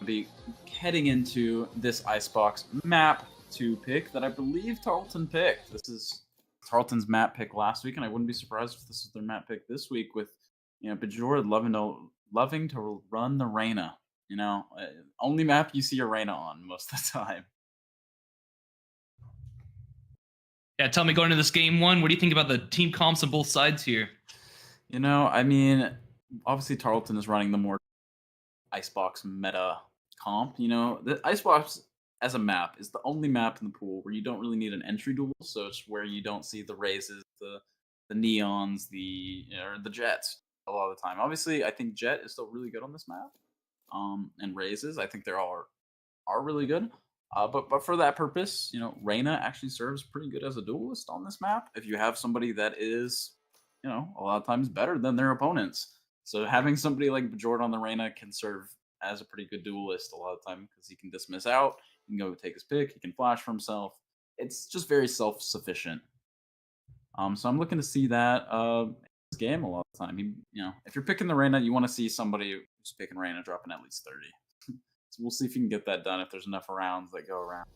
I'll be heading into this Icebox map to pick that I believe Tarleton picked. This is Tarleton's map pick last week, and I wouldn't be surprised if this is their map pick this week with, Bajor loving to run the Reyna. Only map you see a Reyna on most of the time. Yeah, tell me, going into this game one, what do you think about the team comps on both sides here? Obviously Tarleton is running the more Icebox meta comp. The Icebox as a map is the only map in the pool where you don't really need an entry duel, so it's where you don't see the raises, the neons, or the jets a lot of the time. Obviously, I think Jet is still really good on this map. And raises, I think they're all are really good. But for that purpose, Reyna actually serves pretty good as a duelist on this map. If you have somebody that is, a lot of times better than their opponents. So having somebody like Bajord on the Reyna can serve as a pretty good duelist a lot of time because he can dismiss out, he can go take his pick, he can flash for himself. It's just very self-sufficient. So I'm looking to see that this game a lot of the time. If you're picking the Reyna, you want to see somebody who's picking Reyna dropping at least 30. So we'll see if you can get that done if there's enough rounds that go around.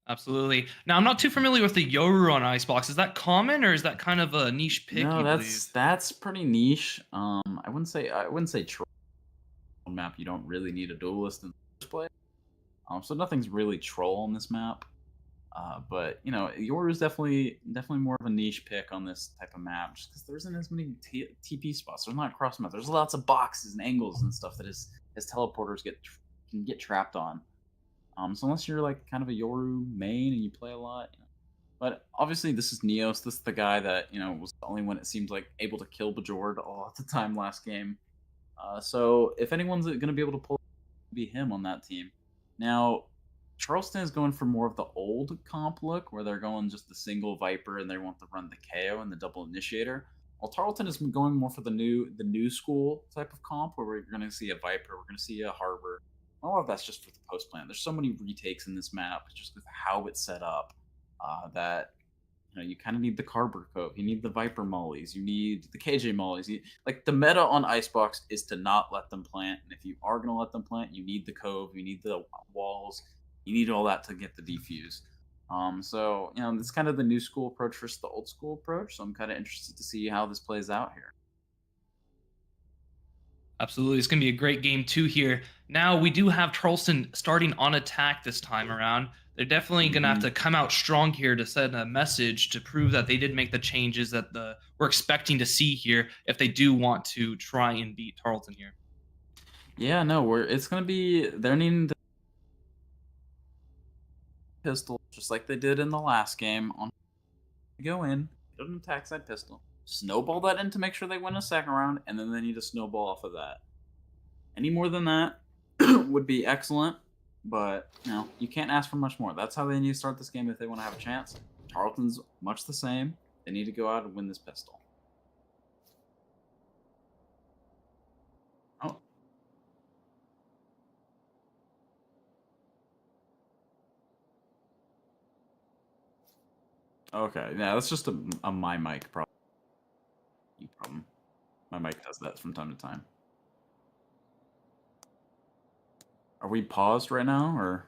Absolutely. Now, I'm not too familiar with the Yoru on Icebox. Is that common, or is that kind of a niche pick? No, you that's pretty niche. I wouldn't say troll map. You don't really need a duelist in the first place. So nothing's really troll on this map. But Yoru is definitely more of a niche pick on this type of map, just because there isn't as many TP spots. There's not cross map. There's lots of boxes and angles and stuff that his teleporters can get trapped on. So unless you're like kind of a Yoru main and you play a lot, but obviously this is Neos. This is the guy that was the only one it seems like able to kill Bajord a lot of the time last game. So if anyone's going to be able to pull, it'll be him on that team. Now, Charleston is going for more of the old comp look, where they're going just the single Viper and they want to run the KO and the double initiator. While Tarleton is going more for the new school type of comp, where we're going to see a Viper, we're going to see a Harbor. All of that's just for the post plan. There's so many retakes in this map, just with how it's set up, that you kind of need the Harbor Cove, you need the Viper mollies, you need the KJ mollies. Like the meta on Icebox is to not let them plant, and if you are going to let them plant, you need the Cove, you need the walls. You need all that to get the defuse. So it's kind of the new school approach versus the old school approach. So I'm kind of interested to see how this plays out here. Absolutely. It's going to be a great game two here. Now, we do have Charleston starting on attack this time around. They're definitely going to have to come out strong here to send a message to prove that they did make the changes that we're expecting to see here if they do want to try and beat Tarleton here. Yeah, no, it's going to be, they're needing to pistol, just like they did in the last game. Go in, get an attack side pistol, snowball that in to make sure they win a second round, and then they need to snowball off of that. Any more than that would be excellent, but you can't ask for much more. That's how they need to start this game if they want to have a chance. Tarleton's much the same. They need to go out and win this pistol. Oh. Okay, yeah, that's just a my mic problem. My mic does that from time to time. Are we paused right now, or?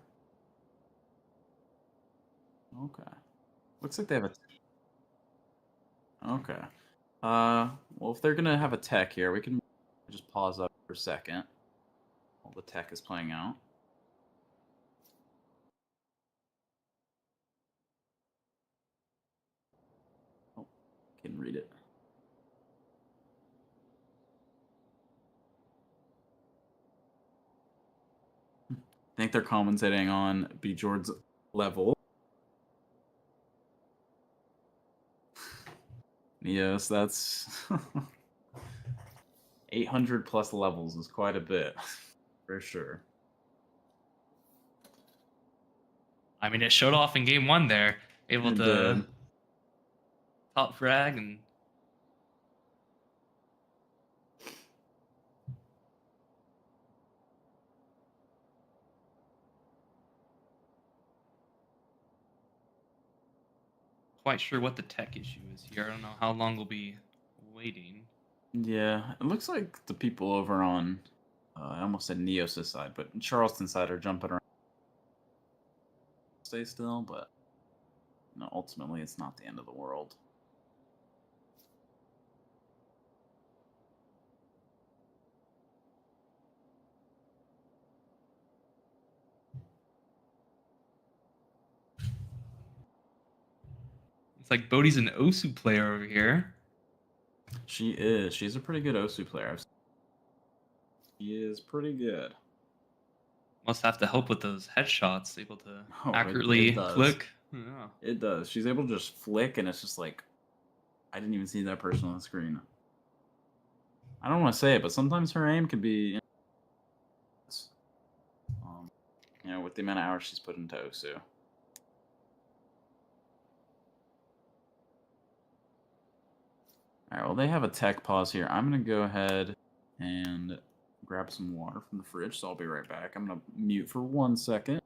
Okay. Looks like they have a... Okay. Well, if they're gonna have a tech here, we can just pause up for a second while the tech is playing out. Oh, can read it. I think they're commentating on Bjord's level. Yes, that's 800 plus levels is quite a bit, for sure. I mean, it showed off in game one there, able to top frag and... quite sure what the tech issue is here. I don't know how long we'll be waiting. Yeah, it looks like the people over on, I almost said Neos' side, but Charleston side are jumping around. Stay still, but no, ultimately it's not the end of the world. It's like Bodhi's an Osu player over here. She is. She's a pretty good Osu player. She is pretty good. Must have to help with those headshots, able to Oh, accurately it does. click. Yeah. It does. She's able to just flick, and it's just like, I didn't even see that person on the screen. I don't want to say it, but sometimes her aim can be, with the amount of hours she's put into Osu. All right, well, they have a tech pause here. I'm going to go ahead and grab some water from the fridge, so I'll be right back. I'm going to mute for 1 second.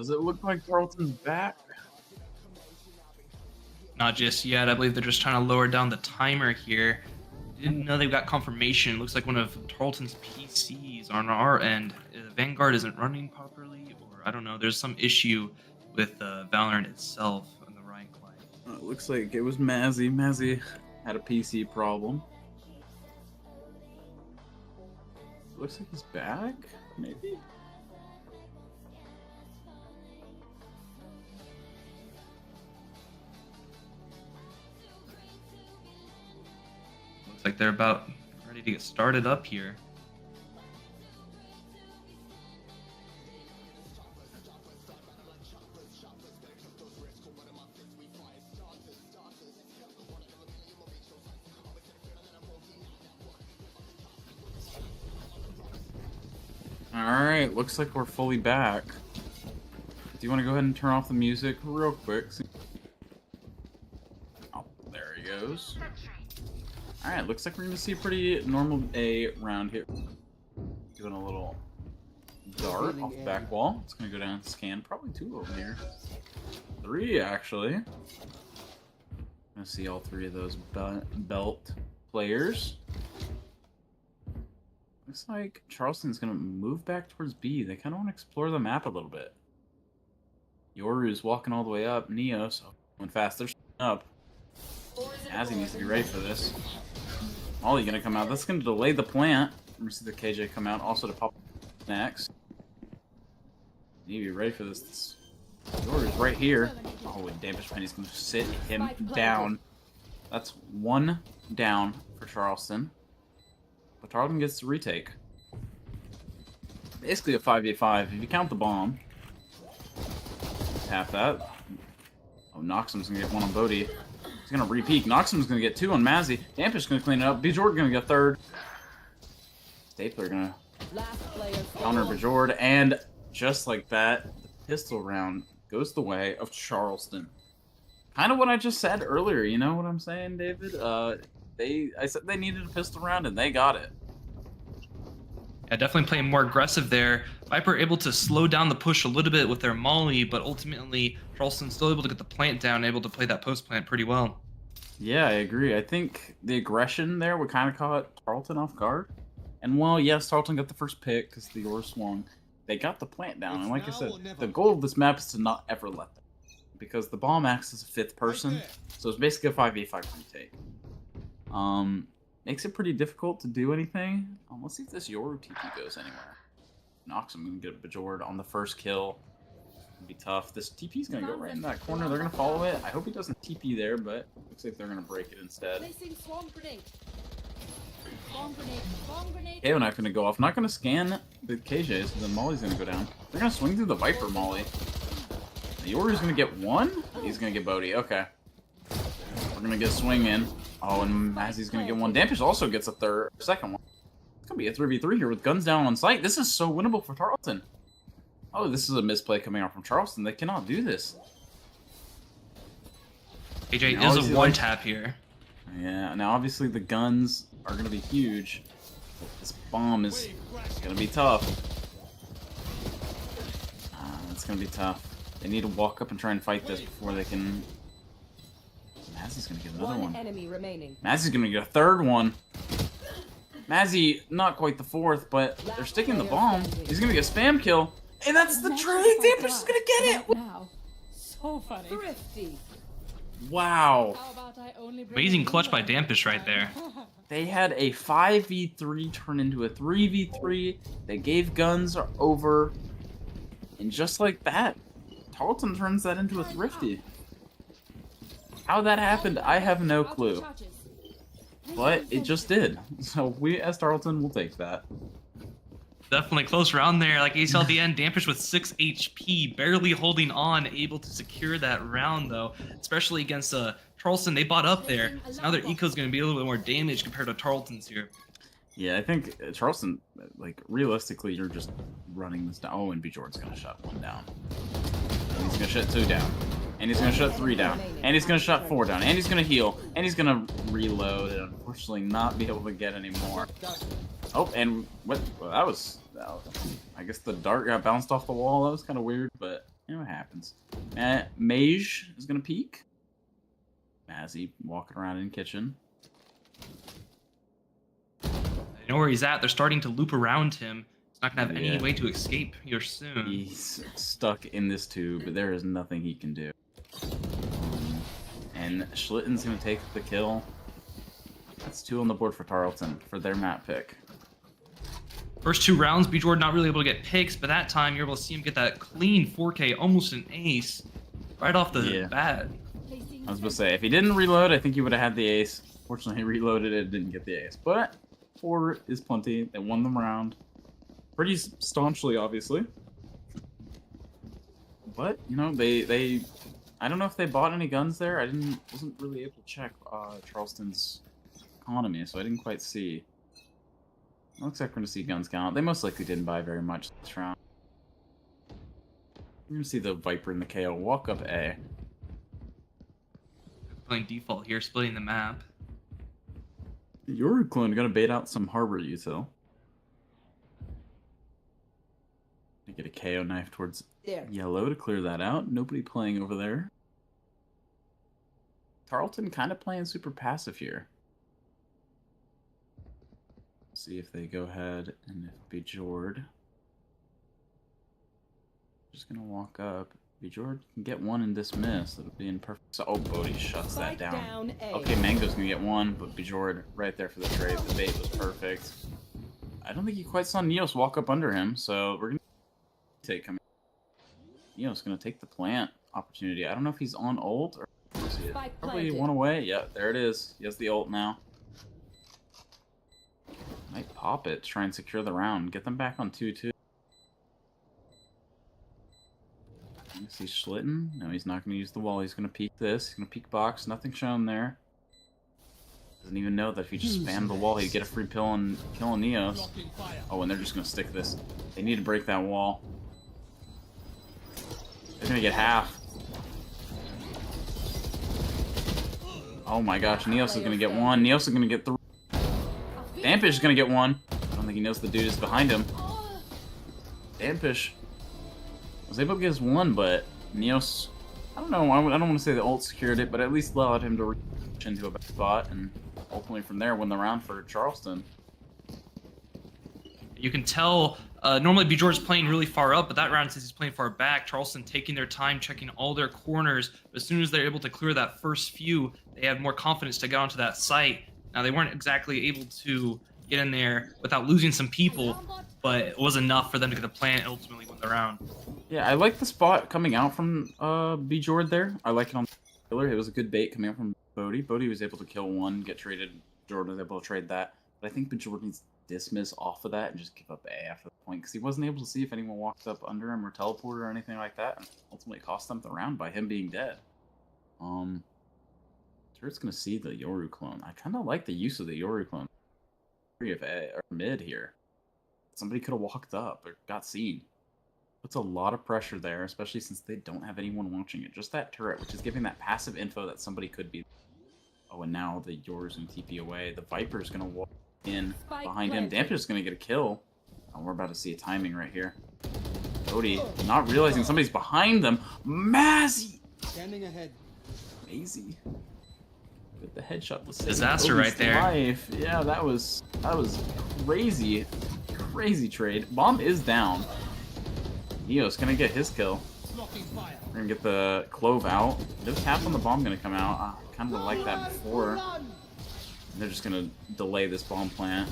Does it look like Tarleton's back? Not just yet. I believe they're just trying to lower down the timer here. Didn't know they've got confirmation. Looks like one of Tarleton's PCs on our end. Vanguard isn't running properly, or I don't know. There's some issue with Valorant itself on the right client. It looks like it was Mazzy. Mazzy had a PC problem. Looks like he's back, maybe? Looks like they're about ready to get started up here. Alright, looks like we're fully back. Do you want to go ahead and turn off the music real quick? Oh, there he goes. Alright, looks like we're going to see a pretty normal A round here. Doing a little dart off the back wall. It's going to go down and scan. Probably 2 over here. 3, actually. Gonna see all 3 of those belt players. Looks like Charleston's gonna move back towards B. They kind of want to explore the map a little bit. Yoru's walking all the way up. Neo, so going fast. They're up. Azzy needs to be ready for this. Molly gonna come out. That's gonna delay the plant. We're gonna see the KJ come out. Also to pop next. Need to be ready for this. Yoru's right here. Oh, and Dampish Penny's gonna sit him down. That's 1 down for Charleston. But Tarleton gets the retake. Basically a 5v5 if you count the bomb. Tap that. Oh, Noxum's gonna get 1 on Bodhi. He's gonna re-peek. Noxum's gonna get 2 on Mazzy. Dampish's gonna clean it up. Bjord gonna get 3rd. Stapler gonna counter Bjord. And just like that, the pistol round goes the way of Charleston. Kind of what I just said earlier, you know what I'm saying, David? I said they needed a pistol round and they got it. Yeah, definitely playing more aggressive there. Viper able to slow down the push a little bit with their molly, but ultimately Charleston still able to get the plant down, able to play that post plant pretty well. Yeah, I agree. I think the aggression there would kind of caught Tarleton off guard. And while, yes, Tarleton got the first pick because the Yor swung, they got the plant down. And like I said, the goal of this map is to not ever let them. Because the bomb acts as a 5th person, so it's basically a 5v5 retake. Makes it pretty difficult to do anything. Let's see if this Yoru TP goes anywhere. Noxum gonna get Bjord on the first kill. It'll be tough. This TP's gonna go right in that corner. They're gonna follow it. I hope he doesn't TP there, but looks like they're gonna break it instead. Okay, we're not gonna go off. Not gonna scan the KJs, so then Molly's gonna go down. They're gonna swing through the Viper Molly. Yoru's gonna get 1. He's gonna get Bodhi. Okay. We're gonna get swing in. Oh, and Mazzy's gonna get 1. Dampish also gets a 2nd one. It's gonna be a 3v3 here with guns down on site. This is so winnable for Tarleton. Oh, this is a misplay coming out from Charleston. They cannot do this. AJ is a 1-tap here. Yeah, now obviously the guns are gonna be huge. This bomb is gonna be tough. It's gonna be tough. They need to walk up and try and fight this before they can. Mazzy's gonna get another 1. Enemy remaining. Mazzy's gonna get a 3rd one. Mazzy, not quite the 4th, but they're sticking the bomb. He's gonna get a spam kill. And that's the trade! Dampish is gonna get it! Now. So funny. Thrifty. Wow. Amazing clutch by Dampish right there. They had a 5v3 turn into a 3v3. They gave guns over. And just like that, Tarleton turns that into a thrifty. How that happened, I have no clue. But it just did. So we, as Tarleton, will take that. Definitely close round there. Like you saw at the end, Dampish with 6 HP, barely holding on, able to secure that round though. Especially against Charleston, they bought up there. So now their eco is going to be a little bit more damaged compared to Tarleton's here. Yeah, I think Charleston, like, realistically, you're just running this down. Oh, and Bjord's going to shut 1 down. And he's going to shut 2 down. And he's going to shut 3 down. And he's going to shut 4 down. And he's going to heal. And he's going to reload and unfortunately not be able to get any more. Oh, and what? Well, that was, I guess the dart got bounced off the wall. That was kind of weird, but You know what happens. Mage is gonna peek. Mazzy walking around in kitchen. They know where he's at. They're starting to loop around him. He's not gonna have any Yeah. way to escape here soon. He's stuck in this tube. There is nothing he can do. And Schlitten's gonna take the kill. That's 2 on the board for Tarleton for their map pick. First 2 rounds, B. Jordan not really able to get picks, but that time you're able to see him get that clean 4K, almost an ace, right off the bat. I was gonna say, if he didn't reload, I think he would have had the ace. Fortunately, he reloaded it, didn't get the ace. But 4 is plenty. They won the round. Pretty staunchly, obviously. But, you know, they I don't know if they bought any guns there. Wasn't really able to check Charleston's economy, so I didn't quite see. Looks like we're going to see guns count. They most likely didn't buy very much this round. You're going to see the Viper and the KO walk up A. Playing default here, splitting the map. Your clone going to bait out some harbor util. Get a KO knife towards yellow to clear that out. Nobody playing over there. Tarleton kind of playing super passive here. See if they go ahead and if Bjord. Just gonna walk up. Bjord can get 1 and dismiss. It'll be in perfect. So, oh, Bodhi shuts that down. Okay, Mango's gonna get 1, but Bjord right there for the trade. The bait was perfect. I don't think he quite saw Neos walk up under him, so we're gonna take him. Neos gonna take the plant opportunity. I don't know if he's on ult or probably 1 away. Yeah, there it is. He has the ult now. Might pop it, try and secure the round. Get them back on 2-2. You see Schlitten? No, he's not going to use the wall. He's going to peek this. He's going to peek box. Nothing shown there. Doesn't even know that if he just spammed the wall, he'd get a free pill and kill a Neos. Oh, and they're just going to stick this. They need to break that wall. They're going to get half. Oh my gosh, Neos is going to get 1. Neos is going to get 3. Dampish is gonna get 1. I don't think he knows the dude is behind him. Dampish was able to get his 1, but Neos, I don't know, I don't want to say the ult secured it, but at least allowed him to reach into a better spot, and ultimately from there win the round for Charleston. You can tell, normally B. George's playing really far up, but that round, since he's playing far back, Charleston taking their time, checking all their corners. But as soon as they're able to clear that first few, they have more confidence to get onto that site. Now, they weren't exactly able to get in there without losing some people, but it was enough for them to get the plant and ultimately win the round. Yeah, I like the spot coming out from Bjord there. I like it on the killer. It was a good bait coming out from Bodhi. Bodhi was able to kill 1, get traded. Jordan was able to trade that. But I think Bjord needs to dismiss off of that and just give up A after the point, because he wasn't able to see if anyone walked up under him or teleported or anything like that, and ultimately cost them the round by him being dead. Turret's gonna see the Yoru clone. I kind of like the use of the Yoru clone. Of A or mid here. Somebody could have walked up or got seen. Puts a lot of pressure there, especially since they don't have anyone watching it. Just that turret, which is giving that passive info that somebody could be. Oh, and now the Yoru's gonna TP away. The Viper's gonna walk in behind him. Dampish is gonna get a kill. Oh, we're about to see a timing right here. Bodhi not realizing somebody's behind them. Mazzy! Standing ahead. Maisie. With the headshot was Disaster right there. Life. Yeah, that was crazy. Crazy trade. Bomb is down. Neo's gonna get his kill. We're gonna get the clove out. There's half on the bomb gonna come out. I kind of like that before. They're just gonna delay this bomb plant.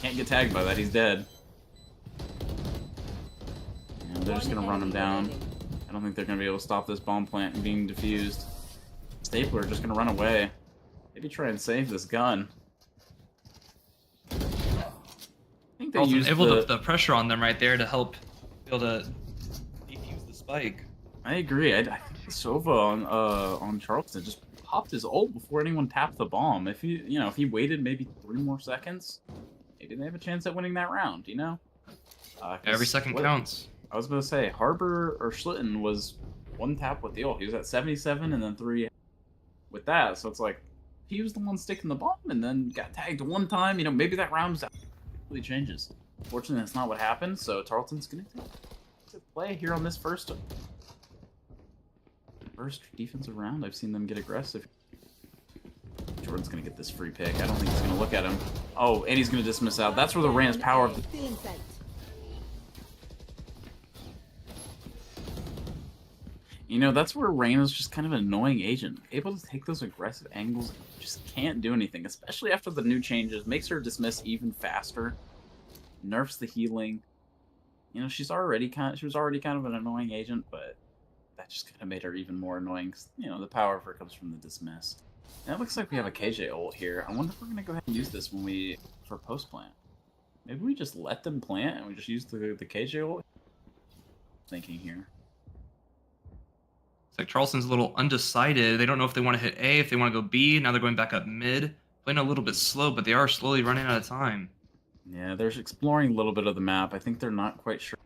Can't get tagged by that. He's dead. And they're just gonna run him down. I don't think they're gonna be able to stop this bomb plant being defused. Stapler just gonna run away. Maybe try and save this gun. I think they used able to the pressure on them right there to help be able to defuse the spike. I agree. I think Sova on Charleston just popped his ult before anyone tapped the bomb. If he waited maybe 3 more seconds, maybe they have a chance at winning that round. You know, every second counts. I was gonna say Harbor or Schlitten was 1 tap with the ult. He was at 77 and then 3 with that. So it's like he was the one sticking the bomb and then got tagged 1 time. You know, maybe that round really changes. Fortunately, that's not what happened. So Tarleton's gonna play here on this first defensive round. I've seen them get aggressive. Jordan's gonna get this free pick. I don't think he's gonna look at him. Oh, and he's gonna dismiss out. That's where the Rams' power of the... You know, that's where Reyna's just kind of an annoying agent. Able to take those aggressive angles, just can't do anything, especially after the new changes. Makes her dismiss even faster. Nerfs the healing. You know, she was already kind of an annoying agent, but that just kind of made her even more annoying. 'Cause, you know, the power of her comes from the dismiss. And it looks like we have a KJ ult here. I wonder if we're gonna go ahead and use this for post plant. Maybe we just let them plant and we just use the KJ ult. Thinking here. It's like Charleston's a little undecided. They don't know if they want to hit A, if they want to go B. Now they're going back up mid. Playing a little bit slow, but they are slowly running out of time. Yeah, they're exploring a little bit of the map. I think they're not quite sure.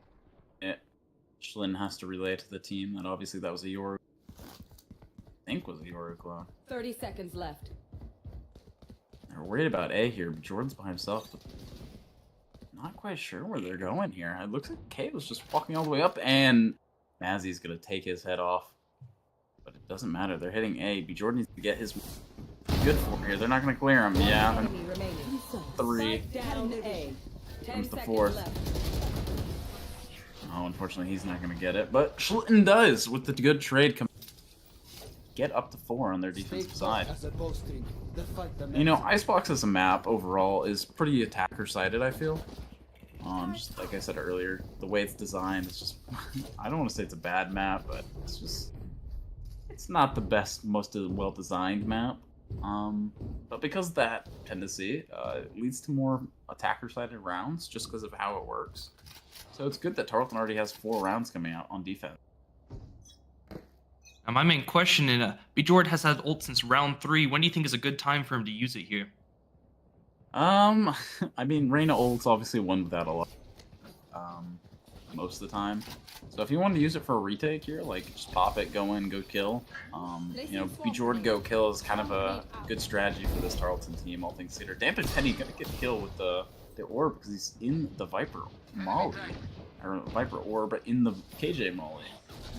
Schlin has to relay to the team that obviously that was a Yoru. I think was a Yoru claw. 30 seconds left. They're worried about A here, but Jordan's by himself. But not quite sure where they're going here. It looks like K was just walking all the way up, and Mazzy's gonna take his head off. But it doesn't matter. They're hitting A. B Jordan needs to get his good for here. They're not gonna clear him. Yeah. 3. Comes the 4th. Oh, unfortunately, he's not gonna get it. But Schlitten does with the good trade. Get up to 4 on their defensive side. You know, Icebox as a map overall is pretty attacker-sided, I feel. Just like I said earlier, the way it's designed is just... I don't want to say it's a bad map, but it's just... It's not the best, most well-designed map. But because of that tendency, it leads to more attacker-sided rounds, just because of how it works. So it's good that Tarleton already has 4 rounds coming out on defense. Now my main question is, Bjord has had ult since round 3. When do you think is a good time for him to use it here? I mean, Reyna ult's obviously one without a lot. Most of the time. So if you want to use it for a retake here, like just pop it, go in, go kill. You know, Bjord go kill is kind of a good strategy for this Tarleton team, all things considered. Dampen Penny gonna get a kill with the orb because he's in the Viper Molly. Or Viper orb, but in the KJ Molly.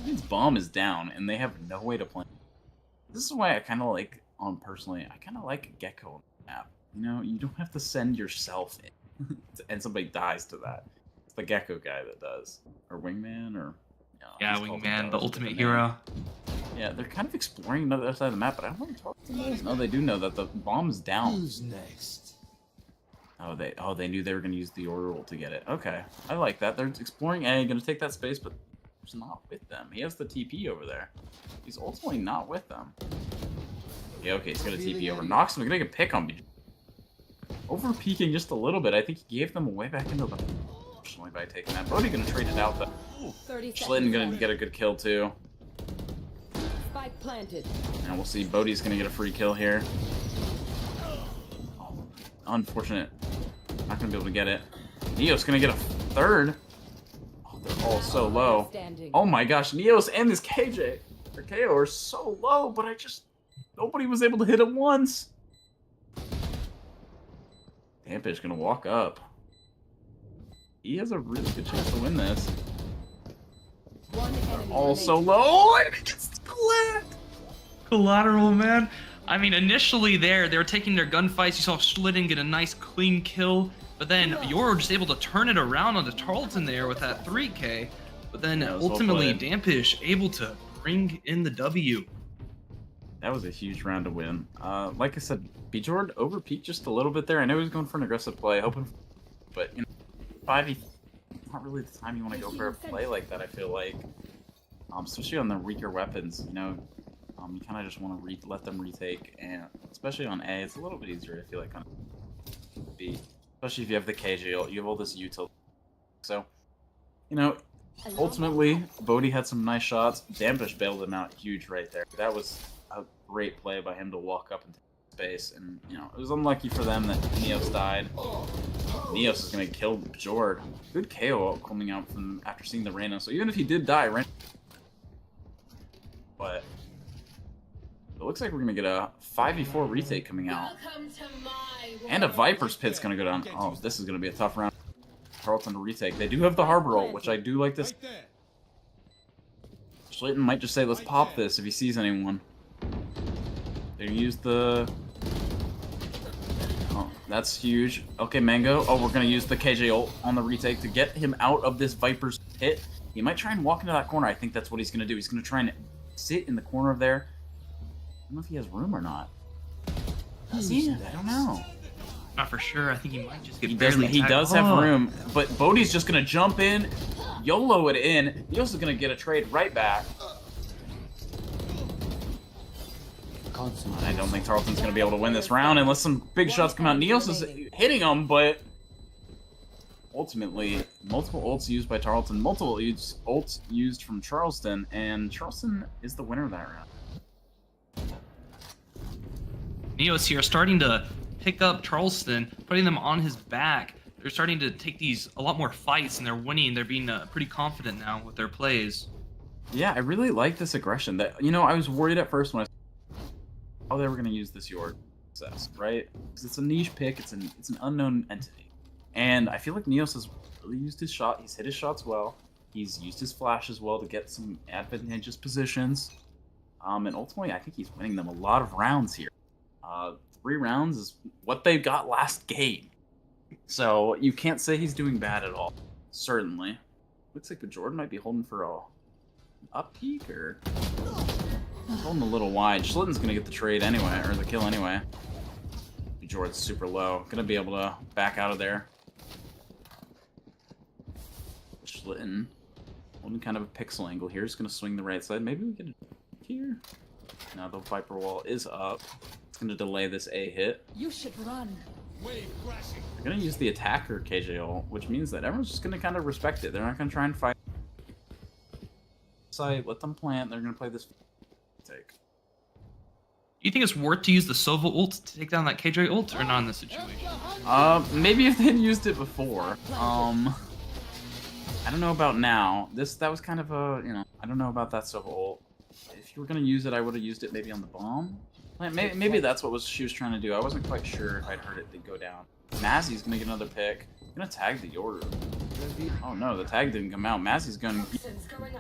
His bomb is down, and they have no way to play. This is why I kind of like, personally, I kind of like Gecko on the map. You know, you don't have to send yourself in, and somebody dies to that. It's the Gecko guy that does. Or Wingman, or... Yeah, Wingman, the ultimate hero. Yeah, they're kind of exploring the other side of the map, but I don't want to talk to them. No, they do know that the bomb's down. Who's next? Oh, they knew they were going to use the Oral to get it. Okay, I like that. They're exploring A, going to take that space, but he's not with them. He has the TP over there. He's ultimately not with them. Yeah, okay, he's got a TP over. Nox him, going to get a pick on me. Over peeking just a little bit. I think he gave them a way back into the... Unfortunately, by taking that. Bodhi going to trade it out, though. Schlitten going to get a good kill, too. Spike planted. And we'll see. Bodhi's going to get a free kill here. Oh, unfortunate. Not going to be able to get it. Neo's going to get a 3rd. Oh, they're all so low. Oh my gosh, Neos and this KJ or KO are so low, but nobody was able to hit him once. Dampish going to walk up. He has a really good chance to win this. They're all so low, and it gets Collateral, man. I mean, initially they were taking their gunfights. You saw Schlitten get a nice clean kill, but then you're just able to turn it around onto Tarleton there with that 3K. But then ultimately Dampish able to bring in the W. That was a huge round to win. Like I said, Bjord overpeaked just a little bit there. I know he was going for an aggressive play, but you know, 5v, not really the time you want to go for a play like that. I feel like, especially on the weaker weapons, you know, you kind of just want to let them retake, and especially on A, it's a little bit easier. I feel like on B, especially if you have the KJ, you have all this utility. So, you know, ultimately, Bodhi had some nice shots. Dampish bailed him out huge right there. That was a great play by him to walk up and take space, and you know, it was unlucky for them that Neos died. Neos is going to kill Bjord. Good KO coming out from after seeing the Reyna. So even if he did die, but it looks like we're going to get a 5v4 retake coming out. And a Viper's Pit's going to go down. Oh, this is going to be a tough round. Tarleton to retake. They do have the Harbor ult, which I do like this. Schlitten might just say, let's pop this if he sees anyone. They use the... Oh, that's huge. Okay, Mango. Oh, we're going to use the KJ ult on the retake to get him out of this Viper's pit. He might try and walk into that corner. I think that's what he's going to do. He's going to try and sit in the corner of there. I don't know if he has room or not. Does he? I don't know. Not for sure. I think he might just get He barely does tagged. have room, but Bodhi's just going to jump in, YOLO it in. Neos is going to get a trade right back. I don't think Tarleton's going to be able to win this round unless some big shots come out. Neos is hitting him, but ultimately, multiple ults used by Tarleton, multiple ults used from Charleston, and Charleston is the winner of that round. Neos here starting to pick up Charleston, putting them on his back. They're starting to take these a lot more fights, and they're winning. They're being pretty confident now with their plays. Yeah, I really like this aggression. That I was worried at first when I saw how they were going to use this Yord success, right? Because it's a niche pick. It's an unknown entity, and I feel like Neos has really used his shot. He's hit his shots well. He's used his flash as well to get some advantageous positions, and ultimately, I think he's winning them a lot of rounds here. 3 rounds is what they got last game. So you can't say he's doing bad at all. Certainly. Looks like Jordan might be holding for a up peak or holding a little wide. Schlitten's gonna get the trade anyway, or the kill anyway. Jordan's super low. Gonna be able to back out of there. Schlitten holding kind of a pixel angle here. He's gonna swing the right side. Maybe we get a here. Now the Viper wall is up. It's going to delay this A hit. You should run. Wave crashing. They're going to use the attacker KJ ult, which means that everyone's just going to kind of respect it. They're not going to try and fight. Site, let them plant. They're going to play this take. Do you think it's worth to use the Sova ult to take down that KJ ult, or not in this situation? Maybe if they'd used it before. I don't know about now. That was kind of a, I don't know about that Sova ult. If you were going to use it, I would have used it maybe on the bomb. Maybe that's what she was trying to do. I wasn't quite sure if I'd heard it go down. Mazzy's going to get another pick. Going to tag the Yoru. Oh no, the tag didn't come out. Mazzy's going to...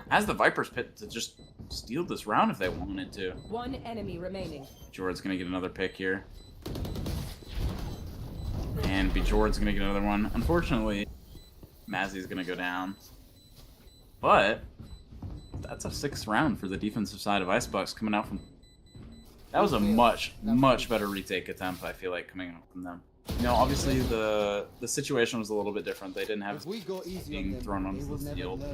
has the Viper's pit to just steal this round if they wanted to. 1 enemy remaining. Jordan's going to get another pick here. And Jordan's going to get another one. Unfortunately, Mazzy's going to go down. But... that's a 6th round for the defensive side of Icebox coming out from... that was a much better retake attempt, I feel like, coming out from them. Obviously the situation was a little bit different. They didn't have being thrown onto the field.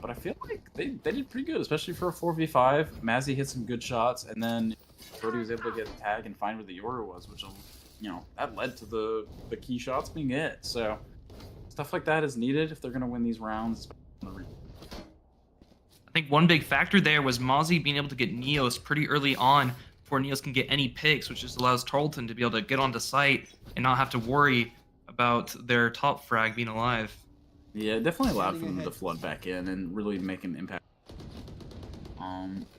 But I feel like they did pretty good, especially for a 4v5. Mazzy hit some good shots, and then Brody was able to get a tag and find where the Yoru was, which, that led to the key shots being hit. So stuff like that is needed if they're going to win these rounds. I think one big factor there was Mozzie being able to get Neos pretty early on before Neos can get any picks, which just allows Tarleton to be able to get onto site and not have to worry about their top frag being alive. Yeah, it definitely allowed for them to flood back in and really make an impact.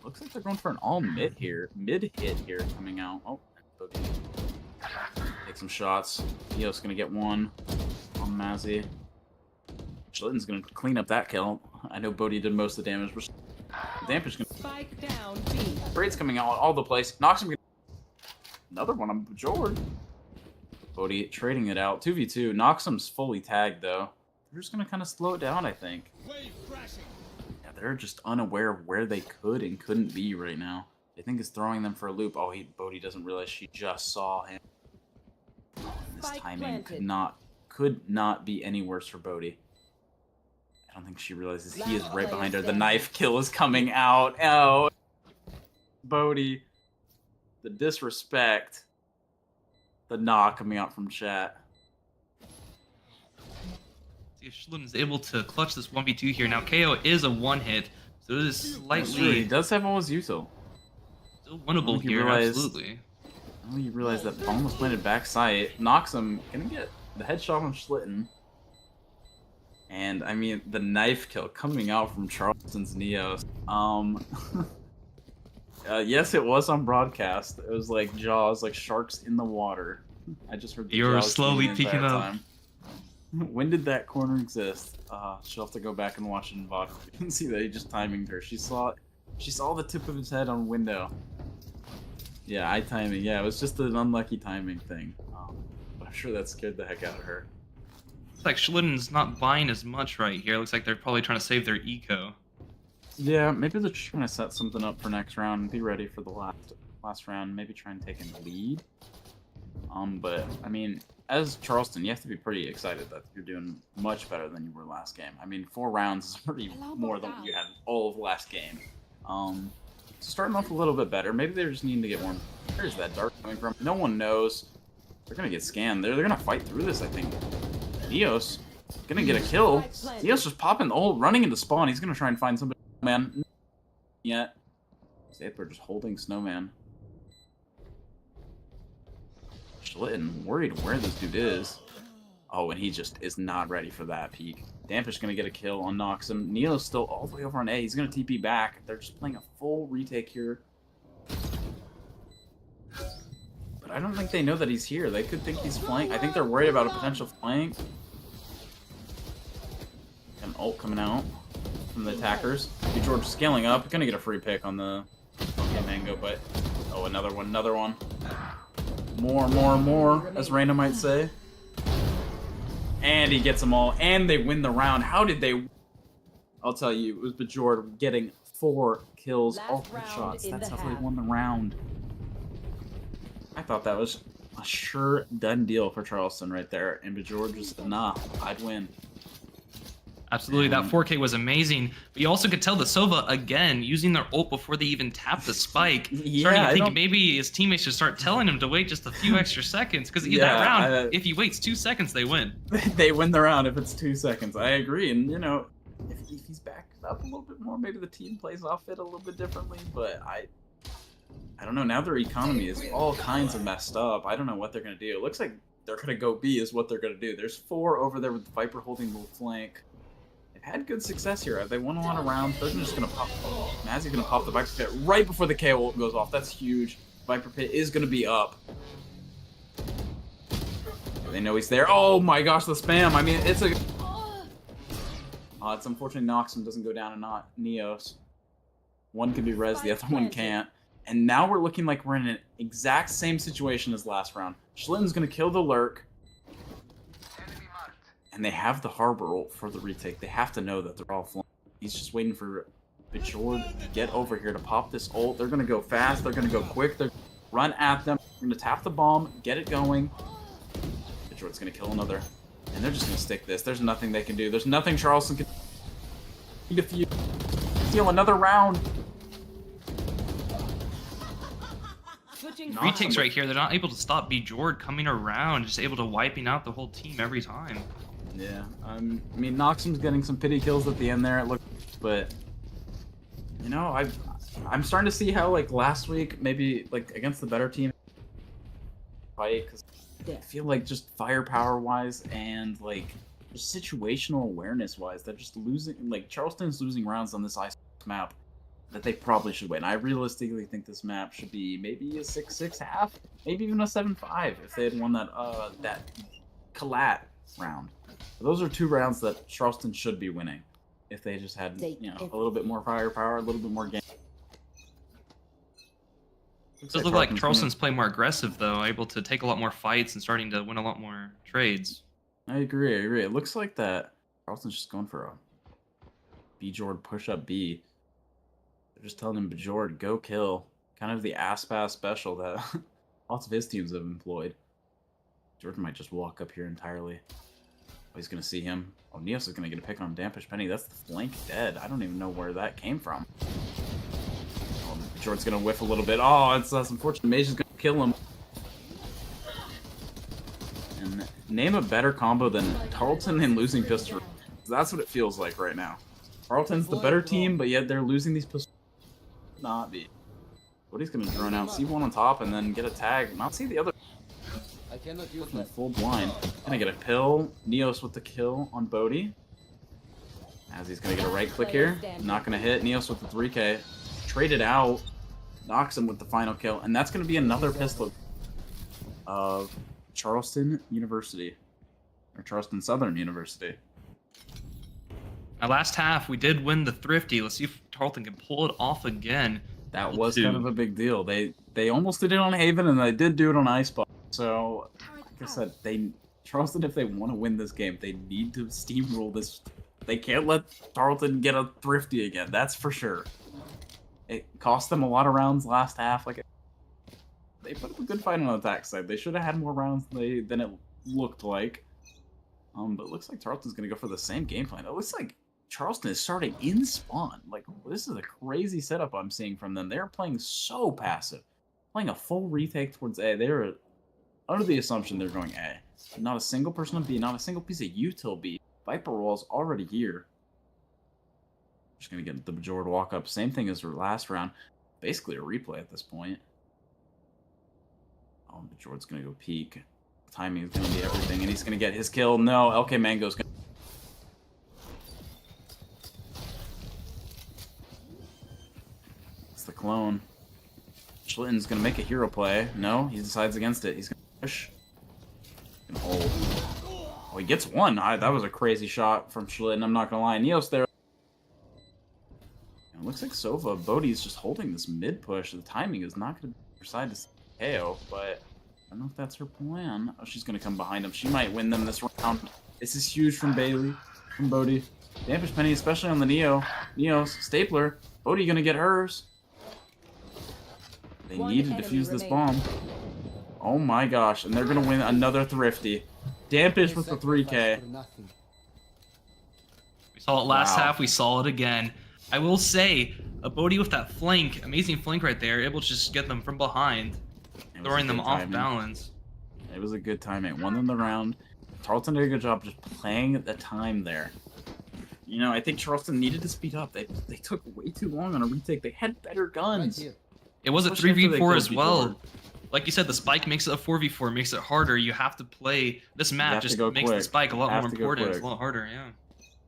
Looks like they're going for an all mid hit here coming out. Oh, take some shots. Neos gonna get one on Mazzy. Schlitten's gonna clean up that kill. I know Bodhi did most of the damage, but the damage gonna... Spike down B. Braid's coming out all the place. Knocks him. Another one on Jordan. Bodhi trading it out. 2v2. Noxum's fully tagged though. They're just gonna kind of slow it down, I think. Yeah, they're just unaware of where they could and couldn't be right now. They think it's throwing them for a loop. Oh, Bodhi doesn't realize she just saw him. Oh, and this timing could not be any worse for Bodhi. I don't think she realizes he is right behind her. The knife kill is coming out. Oh, Bodhi. The disrespect. The knock coming out from chat. See if Schlitten is able to clutch this 1v2 here. Now, KO is a one-hit, so it is slightly... he does have almost util. Still winnable here, absolutely. Oh, you realize that bomb was planted backside. Noxum gonna get the headshot on Schlitten. And, I mean, the knife kill coming out from Charleston's Neos. Yes, it was on broadcast. It was like Jaws, like sharks in the water. I just heard the You're Jaws slowly the entire peeking up. time. When did that corner exist? She'll have to go back and watch it in VOD. You can see that he just timinged her. She saw the tip of his head on window. Yeah, eye timing. Yeah, it was just an unlucky timing thing. But I'm sure that scared the heck out of her. It's like Schlittен's not buying as much right here. Looks like they're probably trying to save their eco. Yeah, maybe they're just trying to set something up for next round and be ready for the last round. Maybe try and take a lead. But I mean, as Charleston, you have to be pretty excited that you're doing much better than you were last game. I mean, 4 rounds is pretty more than what you had all of last game. Starting off a little bit better. Maybe they're just needing to get more. Where's that dart coming from? No one knows. They're gonna get scanned. They're gonna fight through this, I think. Neos gonna get a kill. Neos just popping the hole, running into spawn. He's gonna try and find somebody. Man, yet. We're just holding Snowman. Schlitten, worried where this dude is. Oh, and he just is not ready for that peek. Dampish gonna get a kill on Noxum. Neo's still all the way over on A. He's gonna TP back. They're just playing a full retake here. But I don't think they know that he's here. They could think he's flank. I think they're worried about a potential flank. An ult coming out from the attackers. George scaling up. Gonna get a free pick on the Mango, but oh, another one. More, as Reina might say. And he gets them all, and they win the round. How did they? I'll tell you, it was Bajord getting 4 kills, all 3 shots. That's how they won the round. I thought that was a sure done deal for Charleston right there, and Bajord just nah, I'd win. Absolutely, that 4K was amazing. But you also could tell the Sova, again, using their ult before they even tap the spike. Yeah, starting to think maybe his teammates should start telling him to wait just a few extra seconds. Because that round, if he waits 2 seconds, they win. They win the round if it's 2 seconds. I agree. And, you know, if he's backed up a little bit more, maybe the team plays off it a little bit differently. But I don't know. Now their economy is all kinds of messed up. I don't know what they're going to do. It looks like they're going to go B is what they're going to do. There's 4 over there with the Viper holding the flank. Had good success here. They won a lot of rounds. They're just gonna pop. Mazzy's gonna pop the Viper Pit right before the KO ult goes off. That's huge. Viper Pit is gonna be up. They know he's there. Oh my gosh, the spam. I mean, it's a. It's unfortunate Noxum doesn't go down and not Neos. One can be res, the other one can't. And now we're looking like we're in an exact same situation as last round. Schlitten's gonna kill the lurk. And they have the harbor ult for the retake. They have to know that they're all flying. He's just waiting for Bajord to get over here to pop this ult. They're going to go fast. They're going to go quick. They're going to run at them. They're going to tap the bomb, get it going. Bajord's going to kill another. And they're just going to stick this. There's nothing they can do. There's nothing Charleston can do. If you steal another round. Retakes right here. They're not able to stop Bajord coming around. Just able to wiping out the whole team every time. Yeah, I mean, Noxum's getting some pity kills at the end there, it looked, but, you know, I'm starting to see how, like, last week, maybe, like, against the better team, fight, because I feel like just firepower-wise and, like, just situational awareness-wise, they're just losing, like, Charleston's losing rounds on this ice map that they probably should win. I realistically think this map should be maybe a 6-6 half, maybe even a 7-5 if they had won that, that Collat round. Those are 2 rounds that Charleston should be winning if they just had, you know, a little bit more firepower, a little bit more game. It does look like Charleston's playing more aggressive, though, able to take a lot more fights and starting to win a lot more trades. I agree. It looks like that Charleston's just going for a Bajord push-up B. They're just telling him, Bajord, go kill. Kind of the ass-pass special that lots of his teams have employed. Jordan might just walk up here entirely. Oh, he's going to see him. Oh, Neos is going to get a pick on Dampish Penny. That's the flank dead. I don't even know where that came from. Oh, Jordan's going to whiff a little bit. Oh, that's unfortunate. Mage is going to kill him. And name a better combo than Tarleton and losing pistol. That's what it feels like right now. Tarleton's the better team, but yet they're losing these pistols. Not be. Woody's going to drone out. See one on top and then get a tag. Not see the other. I cannot use Looking full blind. Gonna get a pill. Neos with the kill on Bodhi. As he's gonna get a right click here. Not gonna hit. Neos with the 3K. Traded out. Knocks him with the final kill. And that's gonna be another pistol of Charleston University. or Charleston Southern University. Now, last half, we did win the Thrifty. Let's see if Tarleton can pull it off again. That Level was 2. kind of a big deal. They almost did it on Haven, and they did do it on Icebox. So, like I said, Charleston, if they want to win this game, they need to steamroll this. They can't let Tarleton get a Thrifty again. That's for sure. It cost them a lot of rounds last half. Like, they put up a good fight on the attack side. They should have had more rounds than it looked like. But it looks like Tarleton's going to go for the same game plan. It looks like Charleston is starting in spawn. Like, this is a crazy setup I'm seeing from them. They're playing so passive. Playing a full retake towards A. They're under the assumption they're going A. Not a single person on B, not a single piece of util B. Viper wall's already here. Just going to get the Bajor to walk up. Same thing as last round. Basically a replay at this point. Oh, Bajor's going to go peek. Timing is going to be everything, and he's going to get his kill. No, LK Mango's going to... It's the clone. Schlitten's going to make a hero play. No, he decides against it. He's going to push. He's going to hold. Oh, he gets one. That was a crazy shot from Schlitten. I'm not going to lie. Neos there. And it looks like Sova, Bodhi's just holding this mid push. The timing is not going to be her side to KO, but I don't know if that's her plan. Oh, she's going to come behind him. She might win them this round. This is huge from Bailey, from Bodhi. Dampish Penny, especially on the Neos, Stapler. Bodhi going to get hers. They need to defuse this bomb. Oh my gosh, and they're going to win another Thrifty. Dampish with the 3K. We saw it last half, we saw it again. I will say, a Bodhi with that flank, amazing flank right there, able to just get them from behind, throwing them off balance. It was a good timing. Won them the round. Tarleton did a good job just playing at the time there. You know, I think Charleston needed to speed up. They took way too long on a retake. They had better guns. Right, it was a Especially 3v4 as well. forward. Like you said, the spike makes it a 4v4, makes it harder. You have to play this map, just makes quick. the spike a lot more Have to go important. It's quick. a lot harder, yeah.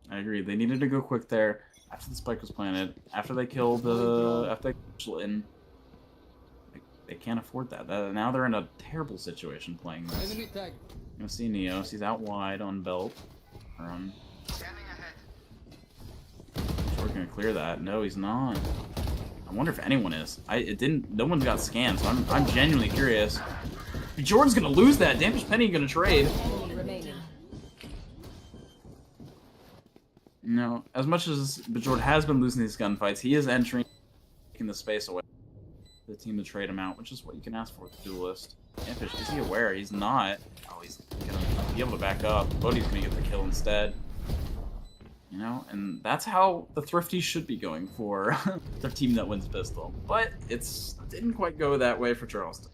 I agree. They needed to go quick there. After the spike was planted, after they killed after they Schlitten, they can't afford that. Now they're in a terrible situation playing this. Enemy tag. You know, see Neos. He's out wide on belt. We're gonna clear that. No, he's not. I wonder if anyone is. No one got scanned, so I'm genuinely curious. Jordan's gonna lose that. Dampish Penny gonna trade. Enemy remaining. No, as much as Bajord has been losing these gunfights, he is entering, taking the space away. The team to trade him out, which is what you can ask for with the duelist. Dampish, is he aware? He's not. Oh, he's gonna be able to back up. Bodhi's gonna get the kill instead. You know, and that's how the Thrifties should be going for their team that wins pistol. But it didn't quite go that way for Charleston.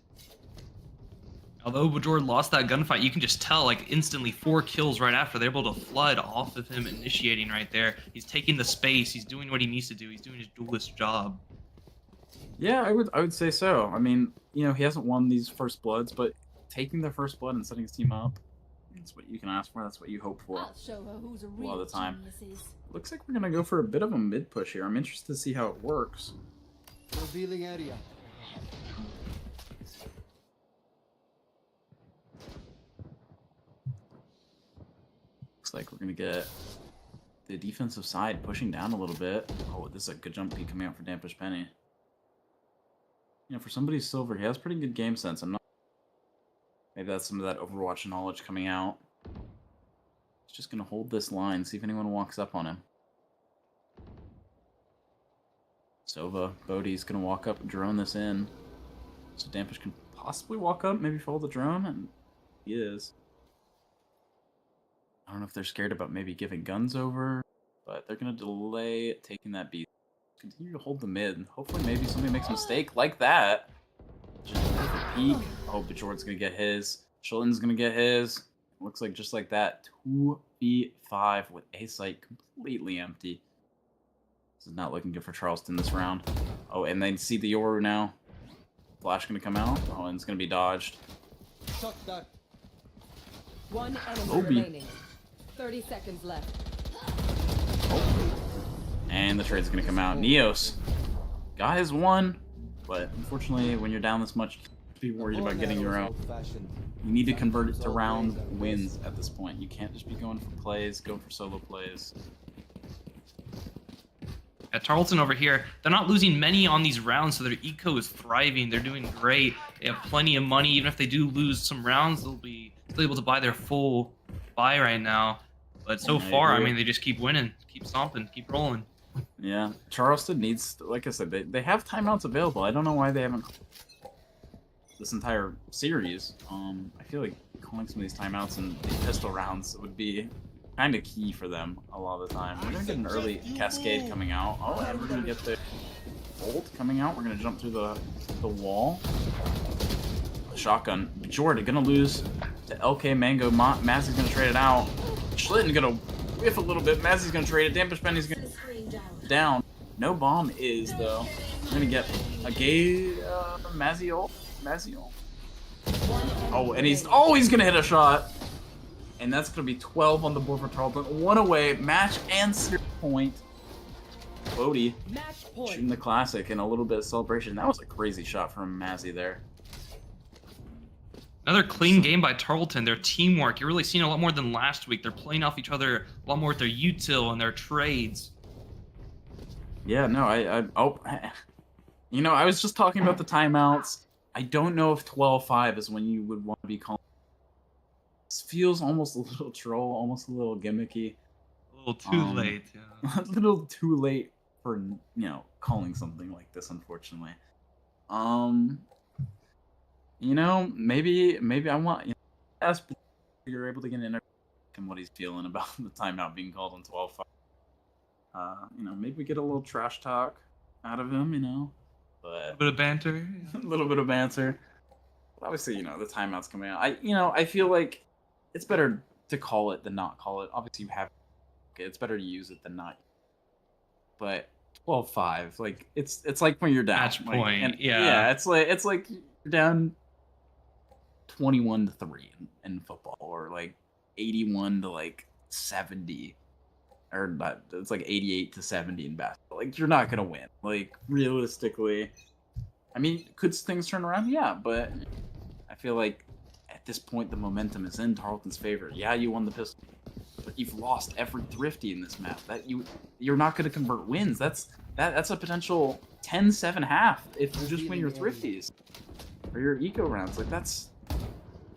Although Bajor lost that gunfight, you can just tell, like, instantly 4 kills right after. They're able to flood off of him initiating right there. He's taking the space. He's doing what he needs to do. He's doing his duelist job. Yeah, I would say so. I mean, you know, he hasn't won these first bloods, but taking the first blood and setting his team up, that's what you can ask for. That's what you hope for a lot of the time. Looks like we're going to go for a bit of a mid push here. I'm interested to see how it works. Revealing area. Looks like we're going to get the defensive side pushing down a little bit. Oh, this is a good jump peek coming out for Dampish Penny. You know, for somebody silver, he has pretty good game sense. Maybe that's some of that Overwatch knowledge coming out. He's just going to hold this line, see if anyone walks up on him. Sova, Bodhi's going to walk up and drone this in. So Dampish can possibly walk up, maybe follow the drone, and he is. I don't know if they're scared about maybe giving guns over, but they're going to delay taking that beat. Continue to hold the mid. Hopefully maybe somebody makes a mistake like that. Just a peek. Oh, Bajor's going to get his. Shullin's going to get his. Looks like just like that. 2v5 with A site completely empty. This is not looking good for Charleston this round. Oh, and they see the Yoru now. Flash going to come out. Oh, and it's going to be dodged. Shot that. One enemy Obi. remaining. 30 seconds left. Oh. And the trade's going to come out. Neos got his one, but unfortunately, when you're down this much, be worried about getting your own. You need to convert it to round wins at this point. You can't just be going for plays, going for solo plays. At Charleston over here, they're not losing many on these rounds, so their eco is thriving. They're doing great. They have plenty of money. Even if they do lose some rounds, they'll be still able to buy their full buy right now. But so far, I mean, they just keep winning, keep stomping, keep rolling. Yeah, Charleston needs, like I said, they have timeouts available. I don't know why they haven't this entire series. I feel like calling some of these timeouts and these pistol rounds would be kind of key for them a lot of the time. We're gonna get an early cascade coming out. Oh, and we're gonna get the bolt coming out. We're gonna jump through the wall. Shotgun. Jordan gonna lose to LK Mango. Mazzy's gonna trade it out. Schlitten gonna whiff a little bit. Mazzy's gonna trade it. Dampish Penny's gonna down. No bomb is though. We're gonna get a gay Mazzy ult. Oh, and he's gonna hit a shot. And that's going to be 12 on the board for Charlton. 1 away, match and 0 point. Bodie shooting the classic and a little bit of celebration. That was a crazy shot from Mazzy there. Another clean game by Tarleton. Their teamwork, you're really seeing a lot more than last week. They're playing off each other a lot more with their util and their trades. Yeah, no, I was just talking about the timeouts. I don't know if 12-5 is when you would want to be calling. This feels almost a little troll, almost a little gimmicky. A little too late, yeah. A little too late for, calling something like this, unfortunately. Maybe I want, ask if you're able to get in and what he's feeling about the timeout being called on 12-5. Maybe we get a little trash talk out of him, but a bit of banter. A little bit of banter. But obviously, the timeout's coming out. I feel like it's better to call it than not call it. Obviously, you have it's better to use it than not. But 12-5, like it's like when you're down. Match point. And, yeah, it's like you're down 21-3 in football, or like 81 to like 70, or not. It's like 88 to 70 in basketball. Like you're not gonna win. Like realistically, I mean, could things turn around? Yeah, but I feel like at this point the momentum is in Tarleton's favor. Yeah, you won the pistol, but you've lost every thrifty in this map. That you're not going to convert wins. That's a potential 10-7 half if you just win your thrifties or your eco rounds. Like that's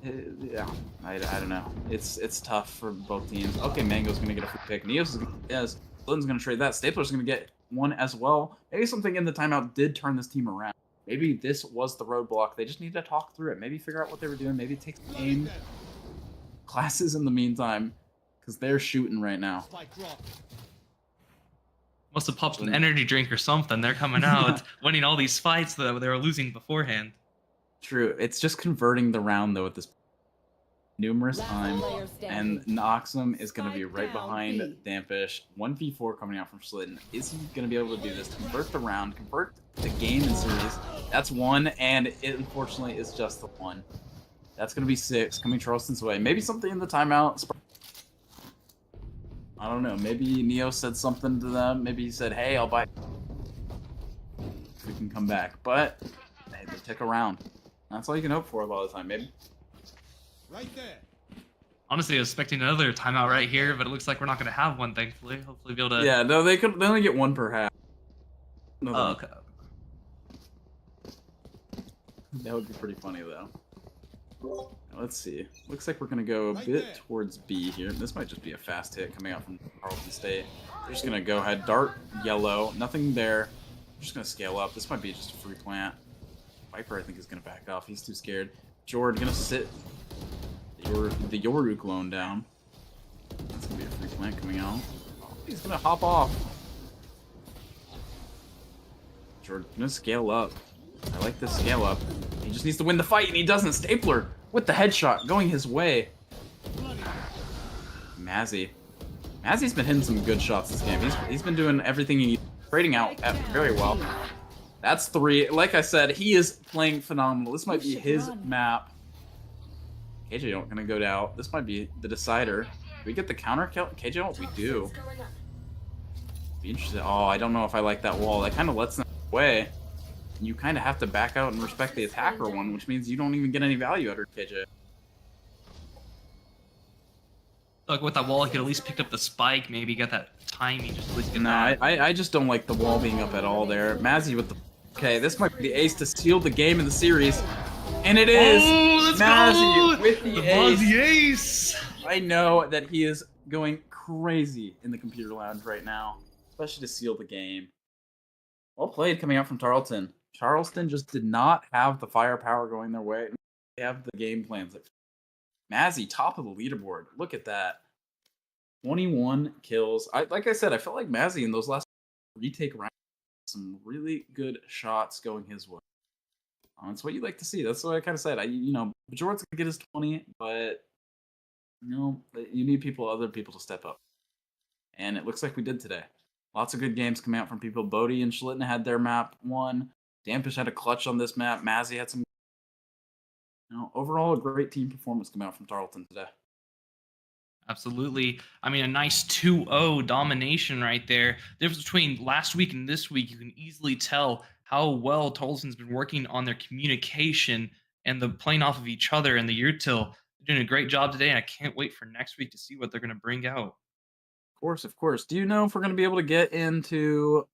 yeah. I don't know. It's tough for both teams. Okay, Mango's going to get a free pick. Neos is Lynn's going to trade that. Stapler's going to get one as well. Maybe something in the timeout did turn this team around. Maybe this was the roadblock. They just need to talk through it. Maybe figure out what they were doing. Maybe take some aim classes in the meantime, because they're shooting right now. Must have popped an energy drink or something. They're coming out, winning all these fights that they were losing beforehand. True. It's just converting the round, though, at this numerous times. And Noxum is going to be right behind Dampish. 1v4 coming out from Schlitten. Is he going to be able to do this? Convert the round, convert the game in series. That's 1, and it unfortunately is just the 1. That's going to be 6 coming Charleston's way. Maybe something in the timeout. I don't know. Maybe Neo said something to them. Maybe he said, hey, I'll buy if we can come back. But hey, they take a round. That's all you can hope for a lot of the time, maybe. Right there. Honestly, I was expecting another timeout right here, but it looks like we're not going to have one, thankfully. Hopefully be able to... Yeah, no, they only get 1 per half. No, oh, okay. That would be pretty funny, though. Let's see. Looks like we're going to go a bit towards B here. This might just be a fast hit coming out from Charleston State. We're just going to go ahead. Dart, yellow. Nothing there. We're just going to scale up. This might be just a free plant. Viper, I think, is going to back off. He's too scared. Jordan going to sit the Yoru clone down. That's going to be a free plant coming out. Oh, he's going to hop off. Jordan going to scale up. I like this scale up. He just needs to win the fight, and he doesn't. Stapler with the headshot going his way. Mazzy. Mazzy's been hitting some good shots this game. He's been doing everything he's trading out very well. That's 3. Like I said, he is playing phenomenal. This might be his map. KJ don't gonna go down. This might be the decider. Do we get the counter kill? KJ don't. We do. Be interested. Oh, I don't know if I like that wall. That kind of lets them away. You kind of have to back out and respect the attacker one, which means you don't even get any value out of KJ. Like with that wall, he could at least picked up the spike, maybe got that timing, just at least get No, that. I just don't like the wall being up at all there. Mazzy with the... Okay, this might be the ace to seal the game in the series. And it is! Oh, let's Mazzy go! with the Mazzy ace! ace! I know that he is going crazy in the computer lounge right now, especially to seal the game. Well played coming out from Tarleton. Charleston just did not have the firepower going their way. They have the game plans. Mazzy, top of the leaderboard. Look at that. 21 kills. Like I said, I felt like Mazzy in those last retake rounds, some really good shots going his way. That's what you like to see. That's what I kind of said. Bajor's gonna get his 20, but you need other people to step up. And it looks like we did today. Lots of good games coming out from people. Bodie and Schlitten had their map won. Dampish had a clutch on this map. Mazzy had some. Overall, a great team performance coming out from Tarleton today. Absolutely. I mean, a nice 2-0 domination right there. The difference between last week and this week, you can easily tell how well Tarleton's been working on their communication and the playing off of each other in the year till. They're doing a great job today, and I can't wait for next week to see what they're going to bring out. Of course. Do you know if we're going to be able to get into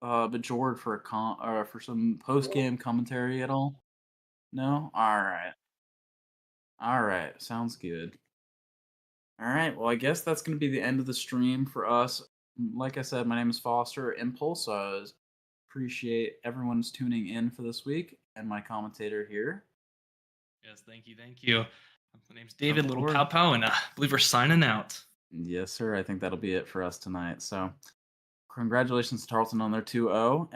Bajord for some post-game commentary at all? No? All right. Sounds good. All right. Well, I guess that's going to be the end of the stream for us. Like I said, my name is Foster Impulse. So I appreciate everyone's tuning in for this week and my commentator here. Yes, thank you. My name's David, Little Pow Pow, and I believe we're signing out. Yes, sir. I think that'll be it for us tonight. So congratulations to Tarleton on their 2-0.